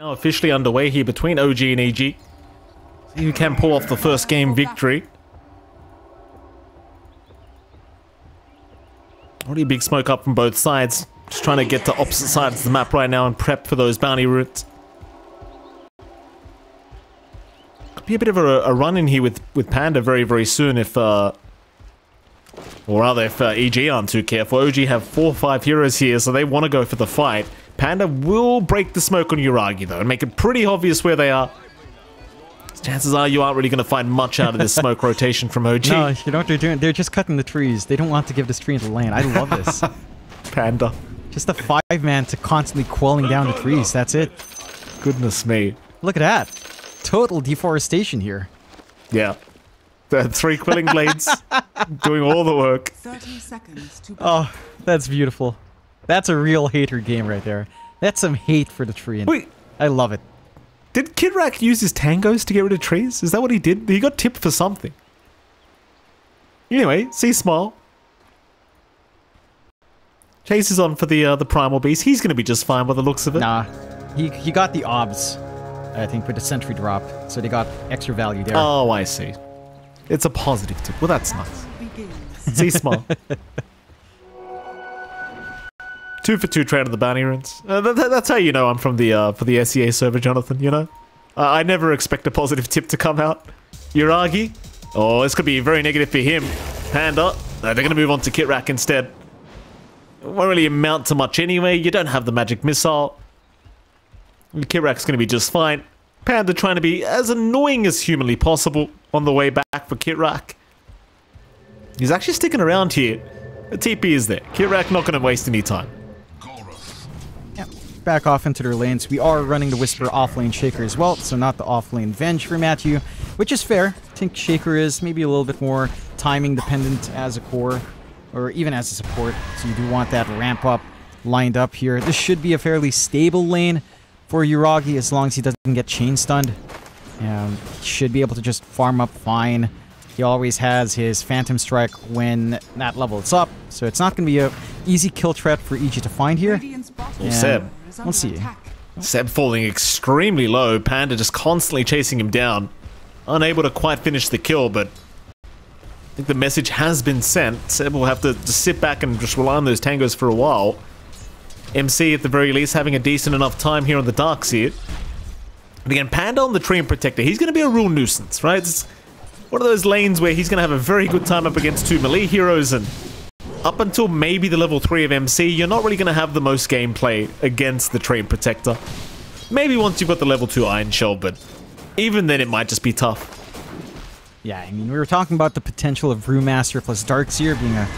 Now officially underway here between OG and EG. See who can pull off the first game victory. Already a big smoke up from both sides. Just trying to get to opposite sides of the map right now and prep for those bounty routes. Could be a bit of a run in here with Panda very, very soon if... or rather, if EG aren't too careful. OG have 4 or 5 heroes here, so they want to go for the fight. Panda will break the smoke on Yuragi, though, and make it pretty obvious where they are. Chances are you aren't really going to find much out of this smoke rotation from OG. No, you know what they're doing? They're just cutting the trees. They don't want to give this tree into the lane. I love this. Panda. Just a 5-man to constantly quelling down the trees. That's it. Goodness me. Look at that. Total deforestation here. Yeah. The 3 quelling blades doing all the work. 30 seconds to Oh, that's beautiful. That's a real hater game right there. That's some hate for the tree. And Wait. I love it. Did Kid Rack use his tangos to get rid of trees? Is that what he did? He got tipped for something. Anyway, see Smile. Chase is on for the Primal Beast. He's going to be just fine by the looks of it. Nah, he got the obs, I think, with the sentry drop, so they got extra value there. Oh, I see. It's a positive tip. Well, that's nice. See Smile. 2 for 2 trade on the bounty runes. That's how you know I'm from the for the SEA server, Jonathan, you know? I never expect a positive tip to come out. Yuragi. Oh, this could be very negative for him. Panda. They're going to move on to Kit Rack instead. It won't really amount to much anyway. You don't have the magic missile. Kit Rack's going to be just fine. Panda trying to be as annoying as humanly possible on the way back for Kit Rack. He's actually sticking around here. The TP is there. Kit Rack not going to waste any time. Yep. Back off into their lanes. We are running the Whisper offlane Shaker as well, so not the offlane Venge for Matthew, which is fair. I think Shaker is maybe a little bit more timing dependent as a core, or even as a support, so you do want that ramp up lined up here. This should be a fairly stable lane for Yuragi as long as he doesn't get chain stunned. He should be able to just farm up fine. He always has his Phantom Strike when that level is up, so it's not going to be a easy kill threat for EG to find here. Well, Seb. Let's see. Seb falling extremely low. Panda just constantly chasing him down. Unable to quite finish the kill, but I think the message has been sent. Seb will have to just sit back and just rely on those tangos for a while. MC, at the very least, having a decent enough time here on the Darks here. But again, Panda on the Tree and Protector, he's going to be a real nuisance, right? It's one of those lanes where he's going to have a very good time up against 2 melee heroes, and up until maybe the level 3 of MC, you're not really going to have the most gameplay against the Tree and Protector. Maybe once you've got the level 2 Iron Shell, but even then it might just be tough. Yeah, I mean, we were talking about the potential of Brewmaster plus Darkseer being a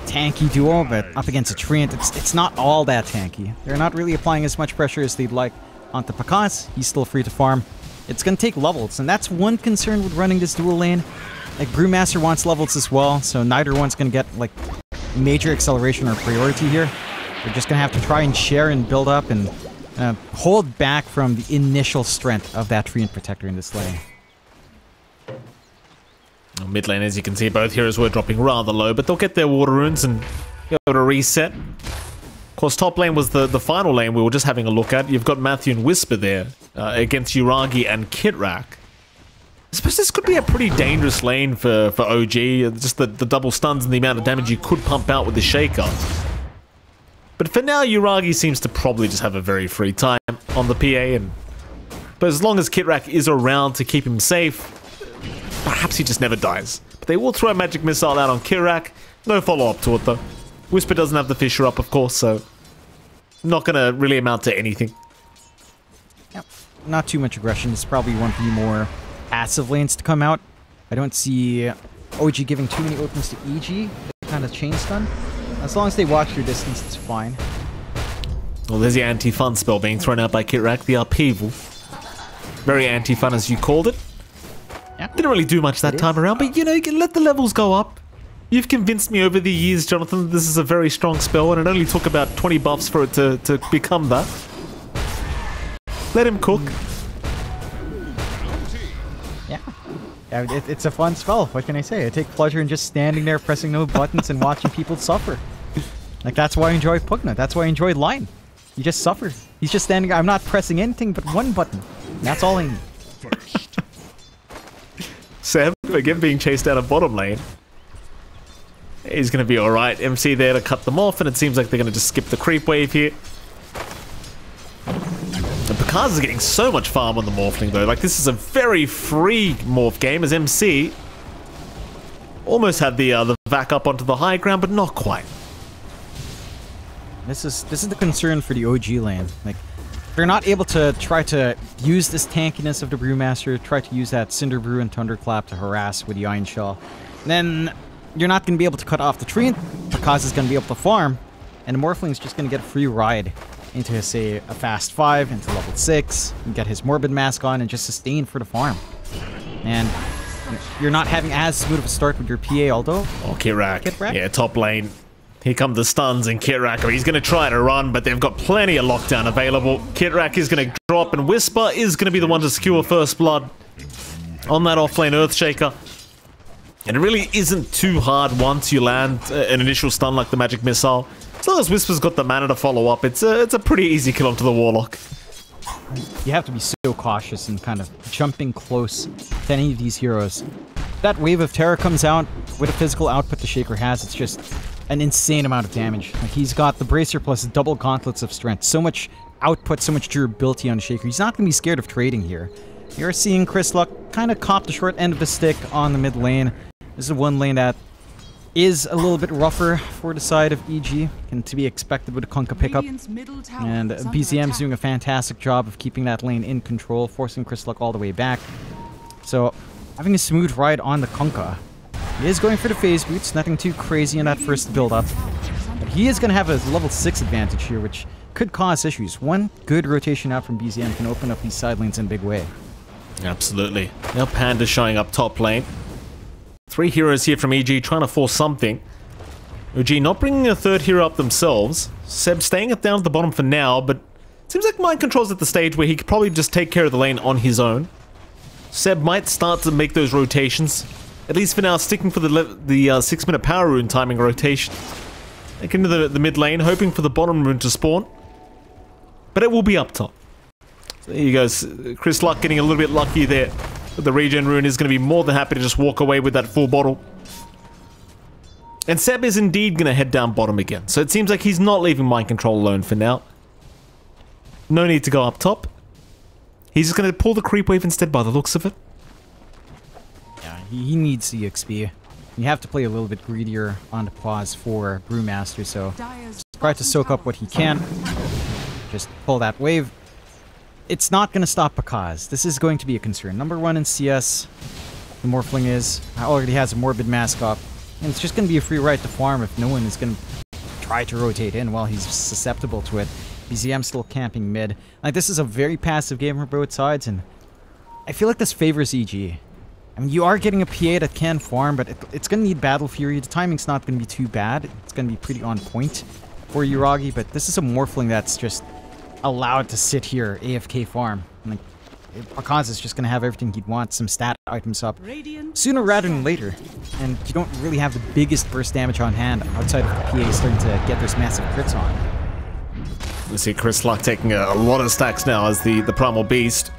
tanky duo, but up against a Treant, it's not all that tanky. They're not really applying as much pressure as they'd like onto Pakas. He's still free to farm. It's going to take levels, and that's one concern with running this dual lane. Like, Brewmaster wants levels as well, so neither one's going to get, like, major acceleration or priority here. We're just going to have to try and share and build up and hold back from the initial strength of that Tree and Protector in this lane. Mid lane, as you can see, both heroes were dropping rather low, but they'll get their water runes and be able to reset. Of course, top lane was the final lane we were just having a look at. You've got Matthew and Whisper there against Yuragi and Kit Rack. I suppose this could be a pretty dangerous lane for OG. Just the double stuns and the amount of damage you could pump out with the Shaker. But for now, Yuragi seems to probably just have a very free time on the PA. But as long as Kit Rack is around to keep him safe, perhaps he just never dies. But they will throw a magic missile out on Kit Rack. No follow-up to it, though. Whisper doesn't have the Fisher up, of course, so not going to really amount to anything. Yep. Not too much aggression. It's probably one of the more passive lanes to come out. I don't see OG giving too many opens to EG. They kind of chain stun. As long as they watch your distance, it's fine. Well, there's the anti-fun spell being thrown out by Kit Rack, the upheaval. Very anti-fun, as you called it. Yep. Didn't really do much that time around, but you know, you can let the levels go up. You've convinced me over the years, Jonathan, that this is a very strong spell, and it only took about 20 buffs for it to become that. Let him cook. Yeah. It's a fun spell. What can I say? I take pleasure in just standing there, pressing no buttons, and watching people suffer. Like, that's why I enjoy Pugna. That's why I enjoy Line. You just suffer. He's just standing. I'm not pressing anything but one button. That's all I need. Seb, again being chased out of bottom lane. He's going to be alright. MC there to cut them off, and it seems like they're going to just skip the creep wave here. And Picard is getting so much farm on the Morphling, though. Like, this is a very free Morph game, as MC almost had the vac up onto the high ground, but not quite. This is the concern for the OG lane. Like, they're not able to try to use this tankiness of the Brewmaster, try to use that Cinder Brew and Thunderclap to harass with the Iron Shell. Then you're not going to be able to cut off the tree. Pakaz is going to be able to farm, and the Morphling is just going to get a free ride into, say, a fast 5, into level 6, and get his Morbid Mask on and just sustain for the farm. And you're not having as smooth of a start with your PA, although... Oh, Kirak. Yeah, top lane. Here come the stuns and Kirak. He's going to try to run, but they've got plenty of lockdown available. Kirak is going to drop, and Whisper is going to be the one to secure first blood on that offlane Earthshaker. And it really isn't too hard once you land an initial stun like the Magic Missile. As long as Whisper's got the mana to follow up, it's a pretty easy kill onto the Warlock. You have to be so cautious and kind of jumping close to any of these heroes. That Wave of Terror comes out with a physical output the Shaker has. It's just an insane amount of damage. Like, he's got the Bracer plus double Gauntlets of Strength. So much output, so much durability on the Shaker. He's not going to be scared of trading here. You're seeing Chris Luck kind of cop the short end of the stick on the mid lane. This is one lane that is a little bit rougher for the side of EG, and to be expected with a Kunkka pickup. And BZM's doing a fantastic job of keeping that lane in control, forcing Chris Luck all the way back. So, having a smooth ride on the Kunkka. He is going for the phase boots, nothing too crazy in that first build-up. But he is going to have a level 6 advantage here, which could cause issues. One good rotation out from BZM can open up these side lanes in a big way. Absolutely. Now Panda showing up top lane. 3 heroes here from EG trying to force something. OG not bringing a third hero up themselves. Seb staying it down at the bottom for now, but it seems like Mind Control's at the stage where he could probably just take care of the lane on his own. Seb might start to make those rotations. At least for now, sticking for the 6-minute power rune timing rotation. Back into the mid lane, hoping for the bottom rune to spawn. But it will be up top. So there you go. Chris Luck getting a little bit lucky there. But the regen rune is going to be more than happy to just walk away with that full bottle. And Seb is indeed going to head down bottom again. So it seems like he's not leaving Mind Control alone for now. No need to go up top. He's just going to pull the creep wave instead by the looks of it. Yeah, he needs the XP. You have to play a little bit greedier on the pause for Brewmaster, so try to soak up what he can. Just pull that wave. It's not going to stop Pakaz. This is going to be a concern. Number 1 in CS, the Morphling already has a Morbid Mask up. And it's just going to be a free ride to farm if no one is going to try to rotate in while he's susceptible to it. BZM still camping mid. Like, this is a very passive game for both sides, and I feel like this favors EG. I mean, you are getting a PA that can farm, but it's going to need Battle Fury. The timing's not going to be too bad. It's going to be pretty on point for Yuragi, but this is a Morphling that's just allowed to sit here, AFK farm. Like, Pakaz is just going to have everything he'd want, some stat items up sooner rather than later. And you don't really have the biggest burst damage on hand outside of the PA starting to get those massive crits on. We see Chris Luck taking a lot of stacks now as the Primal Beast.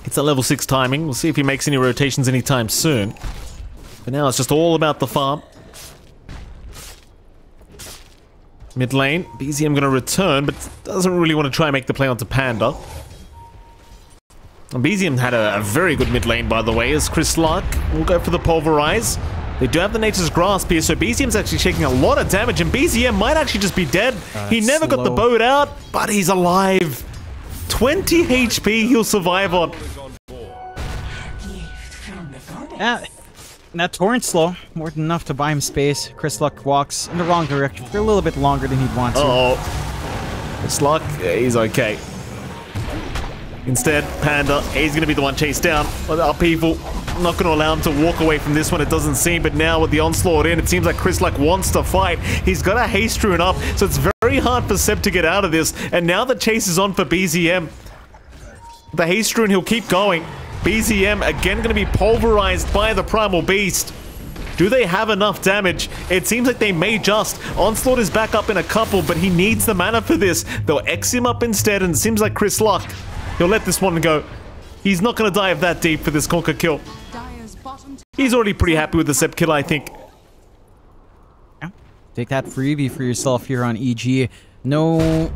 It's a level 6 timing. We'll see if he makes any rotations anytime soon. But now it's just all about the farm. Mid lane, BZM going to return, but doesn't really want to try and make the play onto Panda. And BZM had a very good mid lane, by the way, as Chris Luck will go for the Pulverize. They do have the Nature's Grasp here, so BZM's actually taking a lot of damage, and BZM might actually just be dead. He never got the boat out, but he's alive. 20 HP he'll survive on. That Torrent's slow. More than enough to buy him space. Chris Luck walks in the wrong direction for a little bit longer than he'd want to. Uh-oh. Chris Luck, yeah, he's okay. Instead, Panda, he's going to be the one chased down by the upheaval. Not going to allow him to walk away from this one, it doesn't seem, but now with the onslaught in, it seems like Chris Luck wants to fight. He's got a haste rune up, so it's very hard for Seb to get out of this, and now the chase is on for BZM. The haste rune, he'll keep going. BZM again going to be pulverized by the Primal Beast. Do they have enough damage? It seems like they may just. Onslaught is back up in a couple, but he needs the mana for this. They'll X him up instead, and it seems like Chris Luck, he'll let this one go. He's not going to dive that deep for this Conquer kill. He's already pretty happy with the Seb kill, I think. Take that freebie for yourself here on EG. No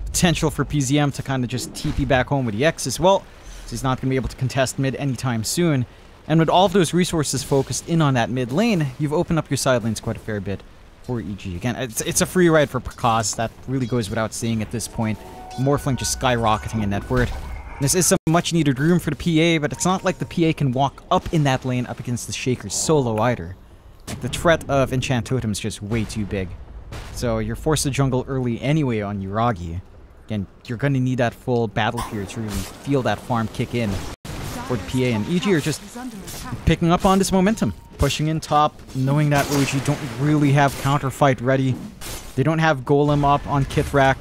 potential for PZM to kind of just TP back home with the X as well. So he's not going to be able to contest mid anytime soon. And with all of those resources focused in on that mid lane, you've opened up your side lanes quite a fair bit for EG. Again, it's a free ride for Pakaz. That really goes without saying at this point. Morphling just skyrocketing in net worth. This is some much needed room for the PA, but it's not like the PA can walk up in that lane up against the Shaker solo either. Like, the threat of Enchant Totem is just way too big. So you're forced to jungle early anyway on Yuragi. Again, you're going to need that full battle period to really feel that farm kick in for the PA. And EG are just picking up on this momentum. Pushing in top, knowing that OG don't really have counterfight ready. They don't have Golem up on Kitrak.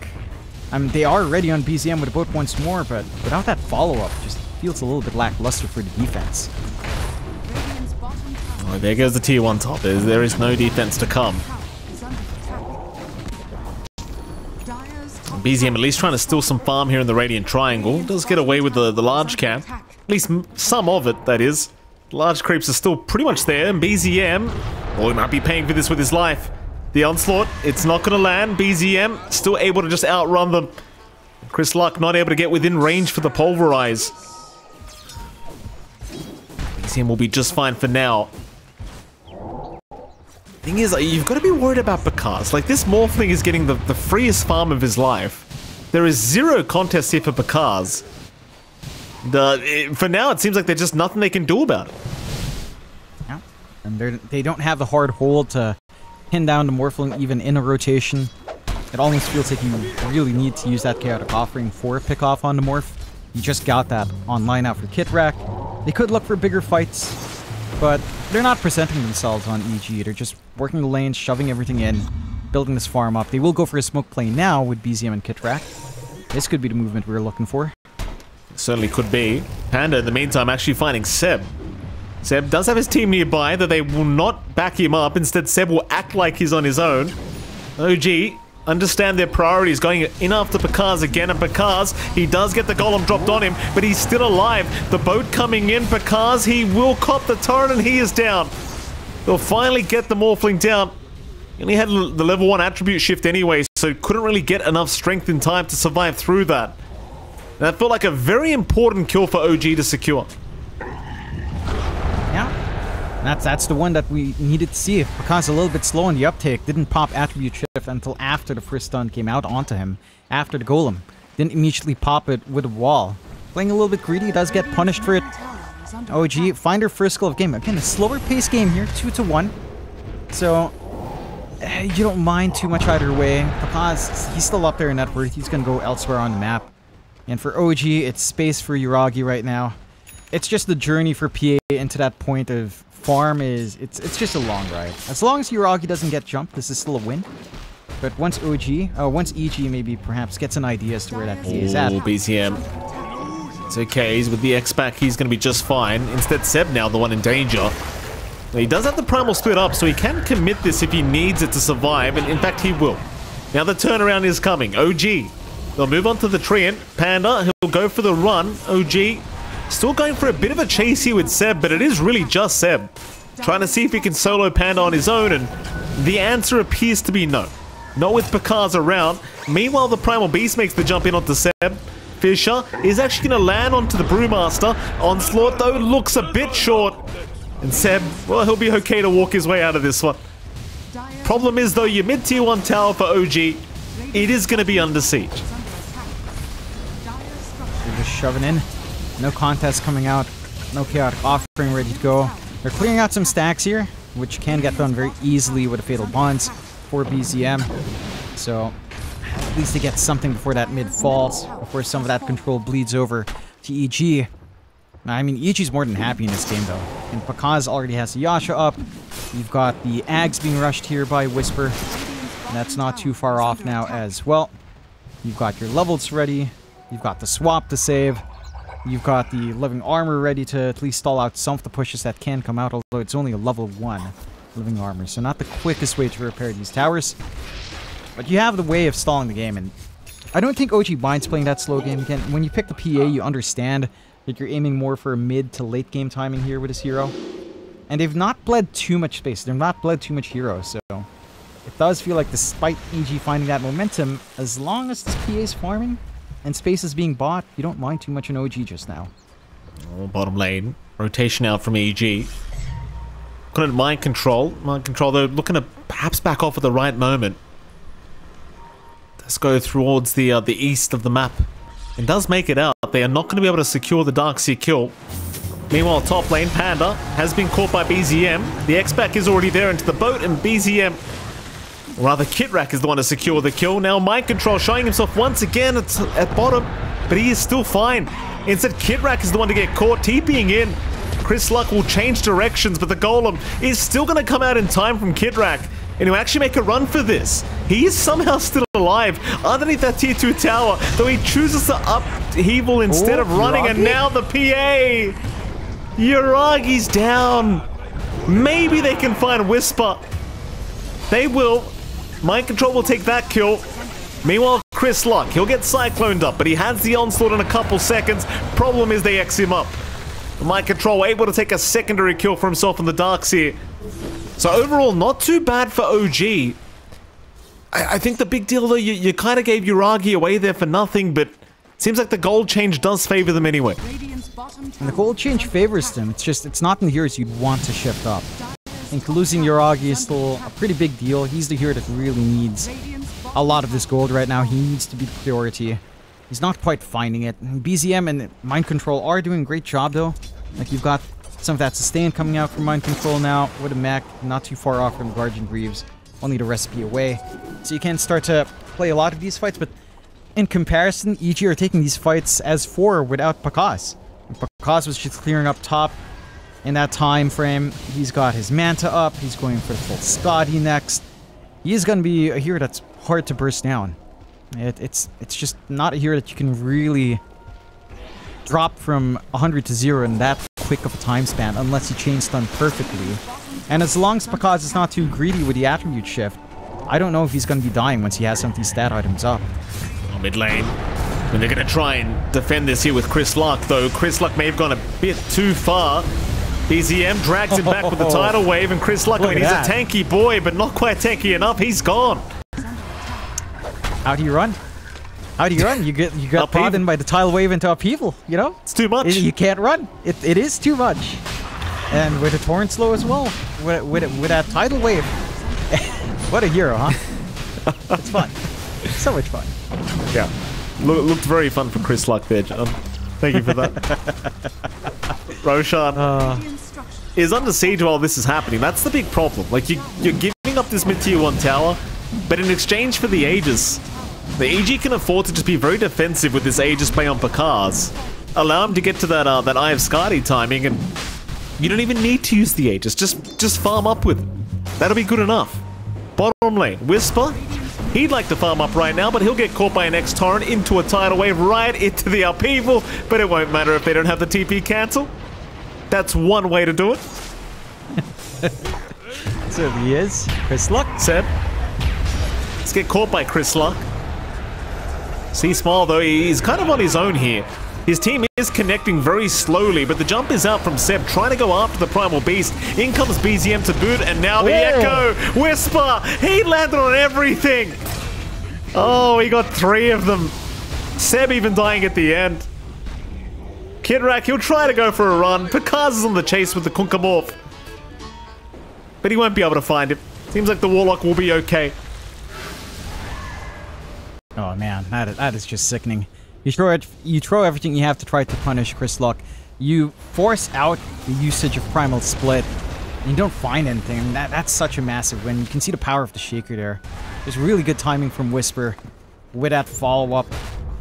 I mean, they are ready on BZM with a boat once more, but without that follow-up, just feels a little bit lackluster for the defense. Oh, there goes the tier 1 top. There is no defense to come. BZM at least trying to steal some farm here in the Radiant Triangle. Does get away with the large camp. At least some of it, that is. The large creeps are still pretty much there, and BZM, oh, he might be paying for this with his life. The onslaught, it's not going to land. BZM still able to just outrun them. Chris Luck not able to get within range for the pulverize. BZM will be just fine for now. Thing is, you've got to be worried about Pakaz. Like, this Morphling is getting the freest farm of his life. There is zero contest here for Pakaz. For now, it seems like there's just nothing they can do about it. Yeah. And they don't have the hard hold to pin down the Morphling even in a rotation. It almost feels like you really need to use that Chaotic Offering for a pick-off on the Morph. You just got that online out for Kitrak. They could look for bigger fights, but they're not presenting themselves on EG. They're just working the lanes, shoving everything in, building this farm up. They will go for a smoke play now with BZM and Kitrak. This could be the movement we were looking for. It certainly could be. Panda, in the meantime, actually finding Seb. Seb does have his team nearby, that they will not back him up. Instead, Seb will act like he's on his own. OG understand their priorities, going in after Pakaz again, and Pakaz, he does get the golem dropped on him, but he's still alive. The boat coming in, Pakaz, he will cop the turret, and he is down. They'll finally get the Morphling down. He only had the level 1 attribute shift anyway, so couldn't really get enough strength in time to survive through that. That felt like a very important kill for OG to secure. Yeah, that's the one that we needed to see. Pakaz a little bit slow on the uptake, didn't pop attribute shift until after the first stun came out onto him, after the golem. Didn't immediately pop it with a wall. Playing a little bit greedy, does get punished for it. OG, find their first skill of game. Again, a slower pace game here, 2-1. So, you don't mind too much either way. Pakaz, he's still up there in net worth. He's going to go elsewhere on the map. And for OG, it's space for Yuragi right now. It's just the journey for PA into that point of farm is... It's just a long ride. As long as Yuragi doesn't get jumped, this is still a win. But once EG maybe perhaps gets an idea as to where that PA is at. BZM. It's okay, he's with the X back, he's going to be just fine. Instead, Seb now the one in danger. He does have the primal split up, so he can commit this if he needs it to survive, and in fact he will. Now the turnaround is coming. OG. They'll move on to the Treant. Panda, he'll go for the run. OG still going for a bit of a chase here with Seb, but it is really just Seb. Trying to see if he can solo Panda on his own, and the answer appears to be no. Not with Pakaz around. Meanwhile, the Primal Beast makes the jump in onto Seb. Fisher is actually going to land onto the Brewmaster. Onslaught, though, looks a bit short. And Seb, well, he'll be okay to walk his way out of this one. Problem is, though, your mid-tier 1 tower for OG, it is going to be under siege. They're just shoving in. No contest coming out. No Chaotic Offering ready to go. They're clearing out some stacks here, which can get done very easily with a Fatal Bonds for BZM. So, at least they get something before that mid falls, before some of that control bleeds over to EG. I mean, EG's more than happy in this game, though. And Pakaz already has the Yasha up. You've got the Ags being rushed here by Whisper. And that's not too far off now as well. You've got your levels ready. You've got the swap to save. You've got the living armor ready to at least stall out some of the pushes that can come out, although it's only a level 1. living armor. So not the quickest way to repair these towers. But you have the way of stalling the game, and I don't think OG minds playing that slow game. Again, when you pick the PA, you understand that you're aiming more for a mid to late game timing here with this hero. And they've not bled too much space. They've not bled too much hero, so it does feel like despite EG finding that momentum, as long as this PA is farming and space is being bought, you don't mind too much in OG just now. Oh, bottom lane. Rotation out from EG. Looking at mind control. Mind control, though, looking to perhaps back off at the right moment. Let's go towards the east of the map. It does make it out. They are not going to be able to secure the Darkseer kill. Meanwhile, top lane, Panda has been caught by BZM. The X-Pac is already there into the boat, and BZM, or rather Kitrak, is the one to secure the kill. Now Mind Control showing himself once again at bottom, but he is still fine. Instead, Kitrak is the one to get caught, TPing in. Chris Luck will change directions, but the Golem is still going to come out in time from Kitrak, and he'll actually make a run for this. He is somehow still alive underneath that tier 2 tower, though he chooses to upheaval instead of running, and now the PA. Yuragi's down. Maybe they can find Whisper. They will. Mind Control will take that kill. Meanwhile, Chris Luck, he'll get cycloned up, but he has the onslaught in a couple seconds. Problem is they X him up. Mind Control able to take a secondary kill for himself in the Darkseer. So overall, not too bad for OG. I think the big deal though, you kind of gave Yuragi away there for nothing, but seems like the gold change does favor them anyway. And the gold change favors them. It's not in the heroes you'd want to shift up. I think losing Yuragi is still a pretty big deal. He's the hero that really needs a lot of this gold right now. He needs to be the priority. He's not quite finding it. BZM and Mind Control are doing a great job though. Like you've got some of that sustain coming out from Mind Control now with a mech not too far off from Guardian Greaves. Only the recipe away. So you can start to play a lot of these fights, but in comparison, EG are taking these fights as 4 without Pakaz. Pakaz was just clearing up top in that time frame. He's got his Manta up. He's going for the full Scotty next. He is going to be a hero that's hard to burst down. It's just not a hero that you can really drop from 100 to 0 in that quick of a time span unless you chain stun perfectly. And as long as Pakaz is not too greedy with the attribute shift, I don't know if he's going to be dying once he has some of these stat items up. Mid lane. And they're going to try and defend this here with Chris Luck, though Chris Luck may have gone a bit too far. BZM drags him back with the tidal wave, and Chris Luck, I mean, he's a tanky boy, but not quite tanky enough. He's gone. How do you run? How do you run? You got brought in by the tidal wave into upheaval, you know? It's too much. You can't run. It is too much. And with a torrent slow as well. With that tidal wave. What a hero, huh? It's fun. So much fun. Yeah. Looked very fun for Chris Luck there, John. Thank you for that. Roshan is under siege while this is happening. That's the big problem. Like, you're giving up this mid-tier 1 tower, but in exchange for the Aegis, the EG can afford to just be very defensive with this Aegis play on Pakaz. Allow him to get to that Eye of Skadi timing, and you don't even need to use the Aegis. Just farm up with it. That'll be good enough. Bottom lane, Whisper. He'd like to farm up right now, but he'll get caught by an X-Torrent into a tidal wave right into the upheaval, but it won't matter if they don't have the TP cancel. That's one way to do it. So he is. Chris Luck. Seb. Let's get caught by Chris Luck. See Smile, though, he's kind of on his own here. His team is connecting very slowly, but the jump is out from Seb, trying to go after the Primal Beast. In comes BZM to boot, and now the Echo! Whisper! He landed on everything! Oh, he got 3 of them. Seb even dying at the end. Kitrak, he'll try to go for a run. Pakaz is on the chase with the Kunkamorph. But he won't be able to find him. Seems like the Warlock will be okay. Oh man, that is just sickening. You throw everything you have to try to punish Chris Luck. You force out the usage of Primal Split, and you don't find anything. I mean, that's such a massive win. You can see the power of the Shaker there. There's really good timing from Whisper with that follow-up,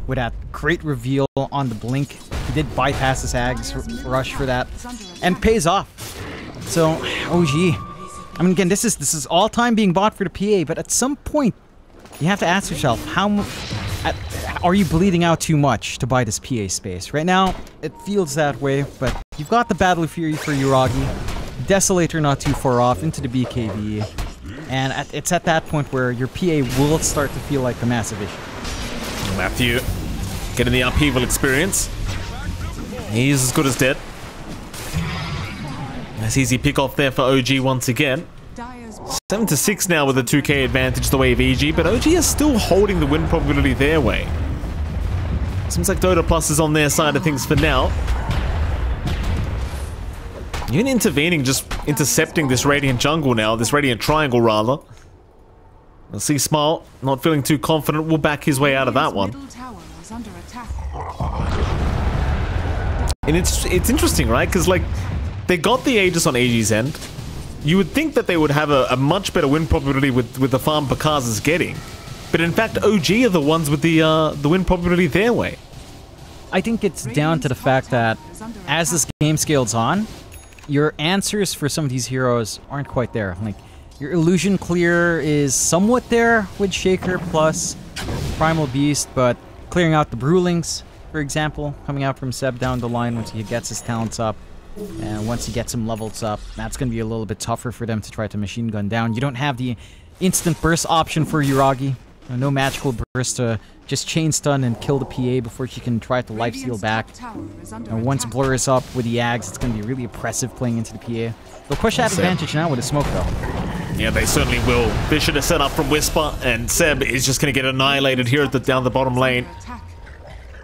with that great reveal on the blink. He did bypass his Ag's rush for that, and pays off. So, OG. I mean, again, this is all time being bought for the PA, but at some point, you have to ask yourself, are you bleeding out too much to buy this PA space? Right now, it feels that way, but you've got the Battle of Fury for Yuragi. Desolator not too far off into the BKB. And it's at that point where your PA will start to feel like a massive issue. Matthew getting the upheaval experience. He's as good as dead. Nice easy pick off there for OG once again. 7-6 now with a 2k advantage the way of EG, but OG is still holding the win probability their way. Seems like Dota Plus is on their side of things for now. Even intervening, just intercepting this Radiant jungle now, this Radiant triangle rather. We'll see Smile, not feeling too confident, will back his way out of that one. And it's interesting, right? Because like, they got the Aegis on AG's end. You would think that they would have a much better win probability with the farm Bakaz is getting. But in fact, OG are the ones with the win probability their way. I think it's down to the fact that as this game scales on, your answers for some of these heroes aren't quite there. Like, your Illusion Clear is somewhat there with Shaker plus Primal Beast, but clearing out the Brewlings, for example, coming out from Seb down the line once he gets his talents up. And once he gets some levels up, that's going to be a little bit tougher for them to try to machine gun down. You don't have the instant burst option for Uragi. No magical burst to just chain stun and kill the PA before she can try to lifesteal back. And once Blur is up with the Ags, it's going to be really oppressive playing into the PA. They'll push that advantage now with a smoke though. Yeah, they certainly will. Vision is set up from Whisper, and Seb is just going to get annihilated here at down the bottom lane.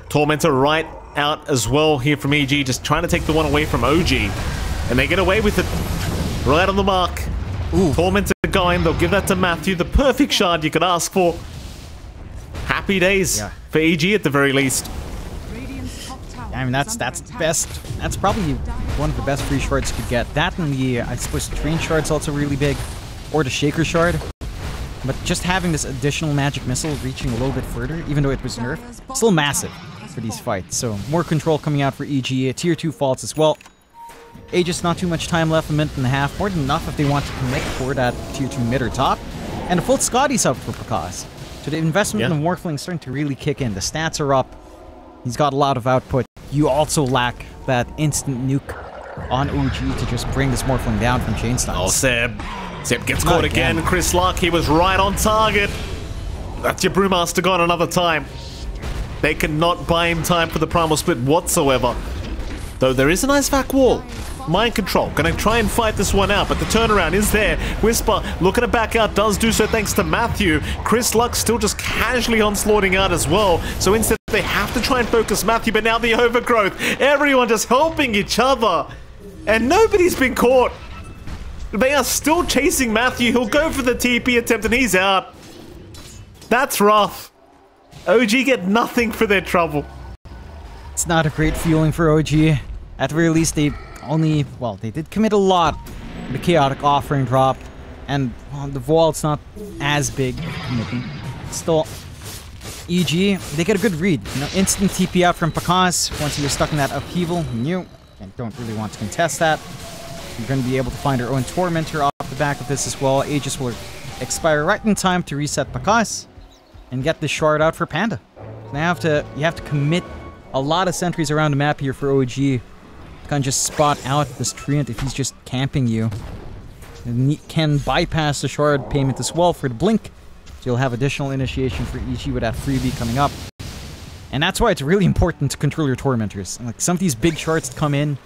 Tormentor right out as well here from EG, just trying to take the one away from OG. And they get away with it. Right on the mark. Ooh. Tormentor going, they'll give that to Matthew. The perfect shard you could ask for. Happy days for EG at the very least. I mean, that's best. That's probably one of the best free shards you could get. That and the, I suppose, the Train Shard's also really big. Or the Shaker Shard. But just having this additional magic missile reaching a little bit further, even though it was nerfed, still massive for these fights. So more control coming out for EG. Tier 2 faults as well. Aegis, not too much time left, a minute and a half. More than enough if they want to commit for that Tier 2 mid or top. And a full Scotty's up for Bakaz. So the investment in Morphling is starting to really kick in. The stats are up. He's got a lot of output. You also lack that instant nuke on OG to just bring this Morphling down from chain stuns. Oh, Seb gets caught again. Chris Luck, he was right on target. That's your Brewmaster gone another time. They cannot buy him time for the Primal Split whatsoever. Though there is a nice back wall. Mind control. Gonna try and fight this one out, but the turnaround is there. Whisper looking to back out, does do so thanks to Matthew. Chris Luck still just casually onslaughting out as well. So instead they have to try and focus Matthew, but now the overgrowth. Everyone just helping each other. And nobody's been caught. They are still chasing Matthew. He'll go for the TP attempt and he's out. That's rough. OG get nothing for their trouble. It's not a great feeling for OG. At the very least, they only, well, they did commit a lot. The Chaotic Offering drop, and well, the Vault's not as big of a commitment. Still, EG, they get a good read. You know, instant TP out from Bakaz once you're stuck in that upheaval. You don't really want to contest that. You're going to be able to find your own Tormentor off the back of this as well. Aegis will expire right in time to reset Bakaz and get the shard out for Panda. Now you have to commit a lot of sentries around the map here for OG. You can just spot out this Treant if he's just camping you. And he can bypass the shard payment as well for the blink. So you'll have additional initiation for EG with that freebie coming up. And that's why it's really important to control your Tormentors. Like, some of these big shards that come in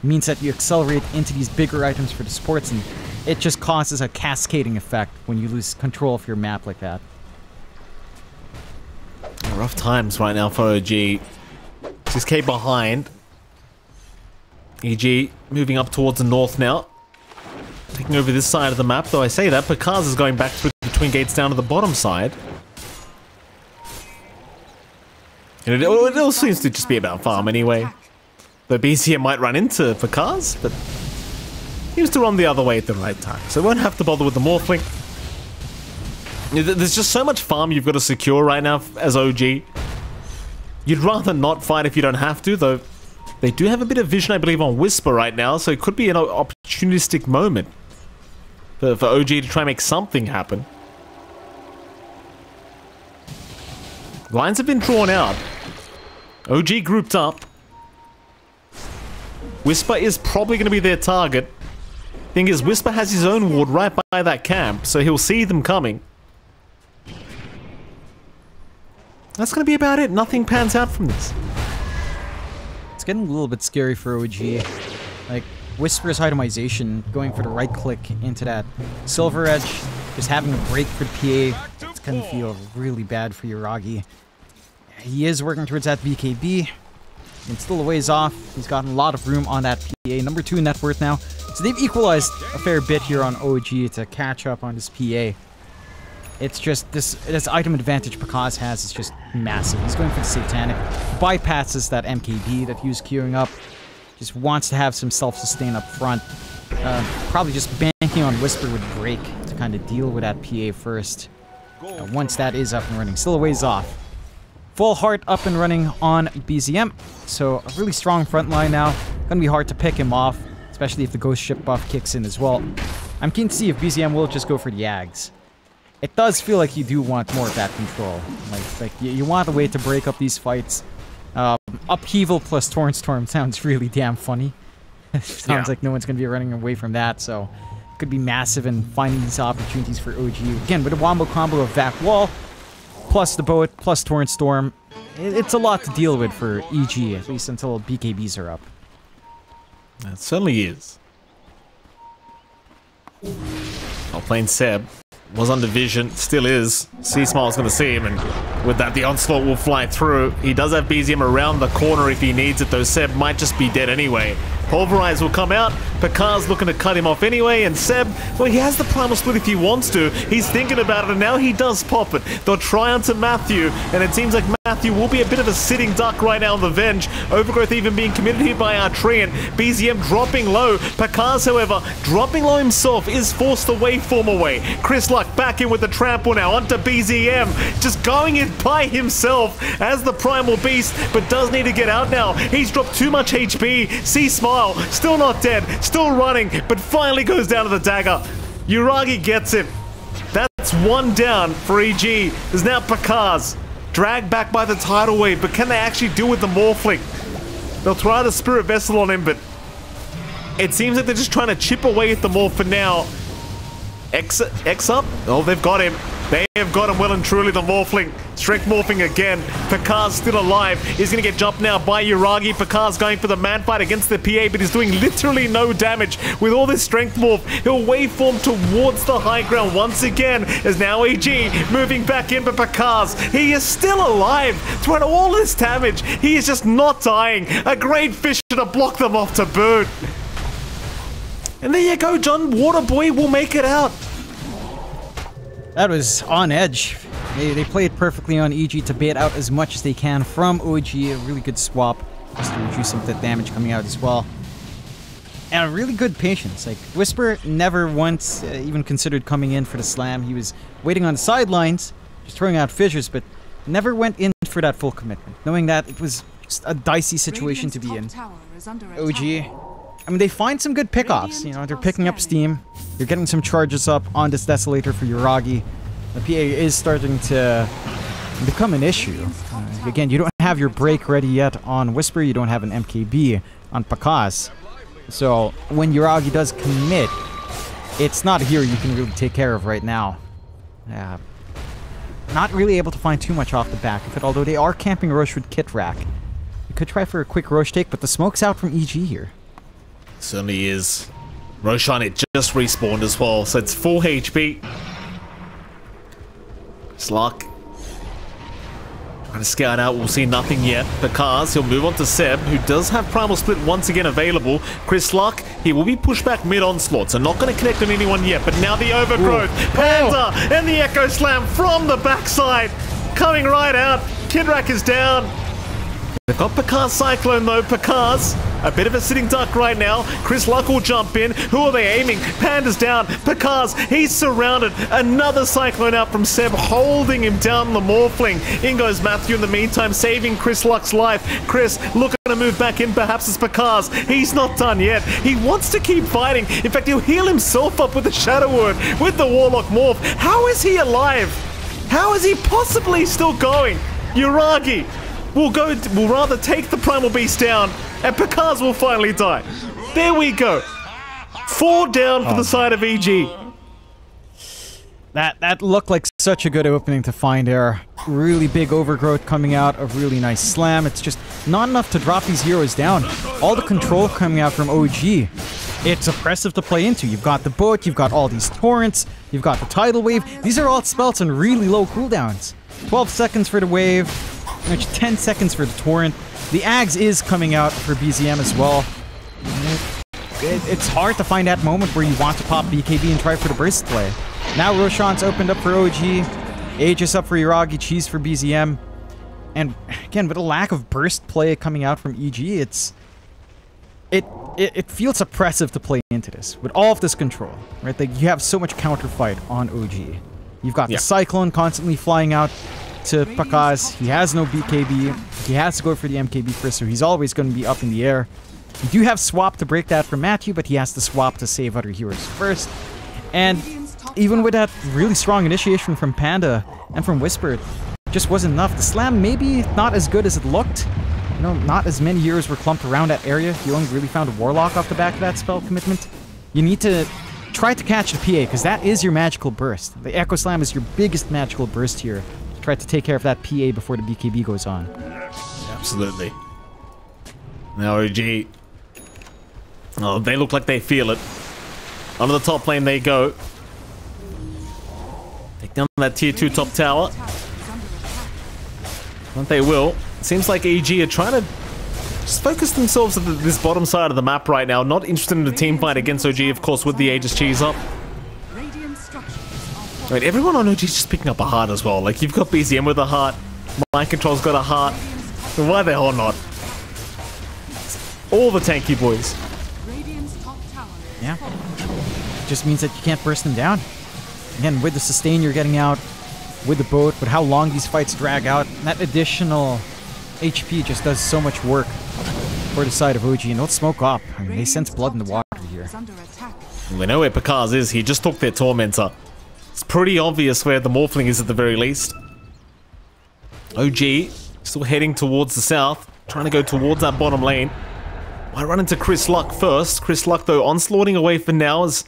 means that you accelerate into these bigger items for the supports, and it just causes a cascading effect when you lose control of your map like that. Rough times right now for OG. 6k behind. EG moving up towards the north now. Taking over this side of the map, though I say that, Bakaz is going back through the twin gates down to the bottom side. And it all seems to just be about farm anyway. The BCM might run into Bakaz, but he was to run the other way at the right time. So won't have to bother with the Morphling. There's just so much farm you've got to secure right now as OG. You'd rather not fight if you don't have to, though they do have a bit of vision, I believe, on Whisper right now, so it could be an opportunistic moment for OG to try and make something happen. Lines have been drawn out. OG grouped up. Whisper is probably going to be their target. Thing is, Whisper has his own ward right by that camp, so he'll see them coming. That's going to be about it. Nothing pans out from this. It's getting a little bit scary for OG. Like, Whisper's itemization, going for the right click into that Silver Edge, just having a break for the PA, it's going to feel really bad for Yuragi. He is working towards that BKB, and still a ways off. He's gotten a lot of room on that PA. Number 2 net worth now. So they've equalized a fair bit here on OG to catch up on this PA. It's just, this item advantage Pakaz has is just massive. He's going for the Satanic, bypasses that MKB that he was queuing up. Just wants to have some self-sustain up front. Probably just banking on Whisper would break to kind of deal with that PA first. Once that is up and running. Still a ways off. Full Heart up and running on BZM. So a really strong front line now. Gonna be hard to pick him off, especially if the Ghost Ship buff kicks in as well. I'm keen to see if BZM will just go for the Yags. It does feel like you do want more of that control. Like you want a way to break up these fights. Upheaval plus Torrent Storm sounds really damn funny. Sounds like no one's going to be running away from that, so could be massive in finding these opportunities for OG. Again, with a wombo combo of Vac Wall, plus the Boat, plus Torrent Storm, it's a lot to deal with for EG, at least until BKBs are up. It certainly is. I'll play Seb. Was under vision, still is. C-Smile's going to see him, and with that, the onslaught will fly through. He does have BZM around the corner if he needs it, though Seb might just be dead anyway. Pulverize will come out. Pakar's looking to cut him off anyway, and Seb, well, he has the primal split if he wants to. He's thinking about it, and now he does pop it. They'll try onto Matthew, and it seems like Matthew will be a bit of a sitting duck right now on the Venge. Overgrowth even being committed here by our Treant. BZM dropping low. Pakar's, however, dropping low himself, is forced the waveform away. Chris Luck back in with the trample now onto BZM. Just going in by himself as the primal beast, but does need to get out now. He's dropped too much HP. C-Smile, still not dead, still running, but finally goes down to the dagger. Yuragi gets it. That's one down for EG. There's now Pakaz. Dragged back by the tidal wave, but can they actually deal with the Morphling? They'll try the Spirit Vessel on him, but it seems like they're just trying to chip away at the Morph for now. X up? Oh, they've got him. They have got him well and truly, the Morphling. Strength morphing again. Pakar's still alive. He's going to get jumped now by Yuragi. Pakar's going for the man fight against the PA, but he's doing literally no damage. With all this strength morph, he'll waveform towards the high ground once again, as now EG moving back in, but Pakar's, he is still alive. Throughout all this damage, he is just not dying. A great fish to block them off to boot. And there you go, John. Waterboy will make it out. That was on edge. They played perfectly on EG to bait out as much as they can from OG. A really good swap just to reduce some of the damage coming out as well. And a really good patience. Like, Whisper never once even considered coming in for the slam. He was waiting on the sidelines, just throwing out fissures, but never went in for that full commitment, knowing that it was just a dicey situation to be in. OG, I mean, they find some good pickoffs. You know, they're picking up steam. They're getting some charges up on this Desolator for Yuragi. The PA is starting to become an issue. Again, you don't have your break ready yet on Whisper. You don't have an MKB on Pakaz. So when Yuragi does commit, it's not a hero you can really take care of right now. Not really able to find too much off the back of it, although they are camping Roche with Kit Rack. You could try for a quick Roche take, but the smoke's out from EG here. Certainly is. Roshan, it just respawned as well, so it's full HP. Sluck. Trying to scout out, we'll see nothing yet. Pakaz, he'll move on to Seb, who does have Primal Split once again available. Chris Sluck, he will be pushed back mid-onslaught, so not going to connect on anyone yet, but now the Overgrowth. Ooh. Panda and the Echo Slam from the backside. Coming right out. Kidrak is down. They've got Pakaz Cyclone though. Pakaz, a bit of a sitting duck right now. Chris Luck will jump in. Who are they aiming? Panda's down. Pakaz, he's surrounded. Another Cyclone out from Seb, holding him down the Morphling. In goes Matthew in the meantime, saving Chris Luck's life. Chris looking to move back in, perhaps it's Pakaz. He's not done yet. He wants to keep fighting. In fact, he'll heal himself up with the Shadow Word, with the Warlock Morph. How is he alive? How is he possibly still going? Yuragi will rather take the Primal Beast down, and Pakaz will finally die. There we go. 4 down for the side of EG. That looked like such a good opening to find there. Really big overgrowth coming out, a really nice slam. It's just not enough to drop these heroes down. All the control coming out from OG. It's oppressive to play into. You've got the boat, you've got all these torrents, you've got the tidal wave. These are all spells on really low cooldowns. 12 seconds for the wave, 10 seconds for the torrent. The Ags is coming out for BZM as well. It's hard to find that moment where you want to pop BKB and try for the burst play. Now Roshan's opened up for OG. Aegis up for Iragi, Cheese for BZM. And again, with a lack of burst play coming out from EG, it feels oppressive to play into this. With all of this control, right? Like, you have so much counterfight on OG. You've got the Cyclone constantly flying out to Pakaz. He has no BKB. He has to go for the MKB first, so he's always going to be up in the air. You do have swap to break that from Matthew, but he has to swap to save other heroes first. And even with that really strong initiation from Panda and from Whisper, it just wasn't enough. The slam maybe not as good as it looked. You know, not as many heroes were clumped around that area. You only really found a Warlock off the back of that spell commitment. You need to try to catch the PA, because that is your magical burst. The Echo Slam is your biggest magical burst here. Try to take care of that PA before the BKB goes on. Absolutely. Now OG. Oh, they look like they feel it. Onto the top lane they go. Take down that tier 2 top tower. But they will. Seems like EG are trying to just focus themselves at this bottom side of the map right now. Not interested in the team fight against OG, of course, with the Aegis Cheese up. I mean, everyone on OG is just picking up a heart as well. Like, you've got BZM with a heart. Mind Control's got a heart. Why the hell not? All the tanky boys. Yeah. Just means that you can't burst them down. Again, with the sustain you're getting out, with the boat, with how long these fights drag out, that additional HP just does so much work for the side of OG. And don't smoke up. I mean, they sense blood in the water here. We know where Pakaz is. He just took their Tormentor. It's pretty obvious where the Morphling is at the very least. OG still heading towards the south, trying to go towards that bottom lane. Might run into Chris Luck first. Chris Luck, though, onslaughting away for now as...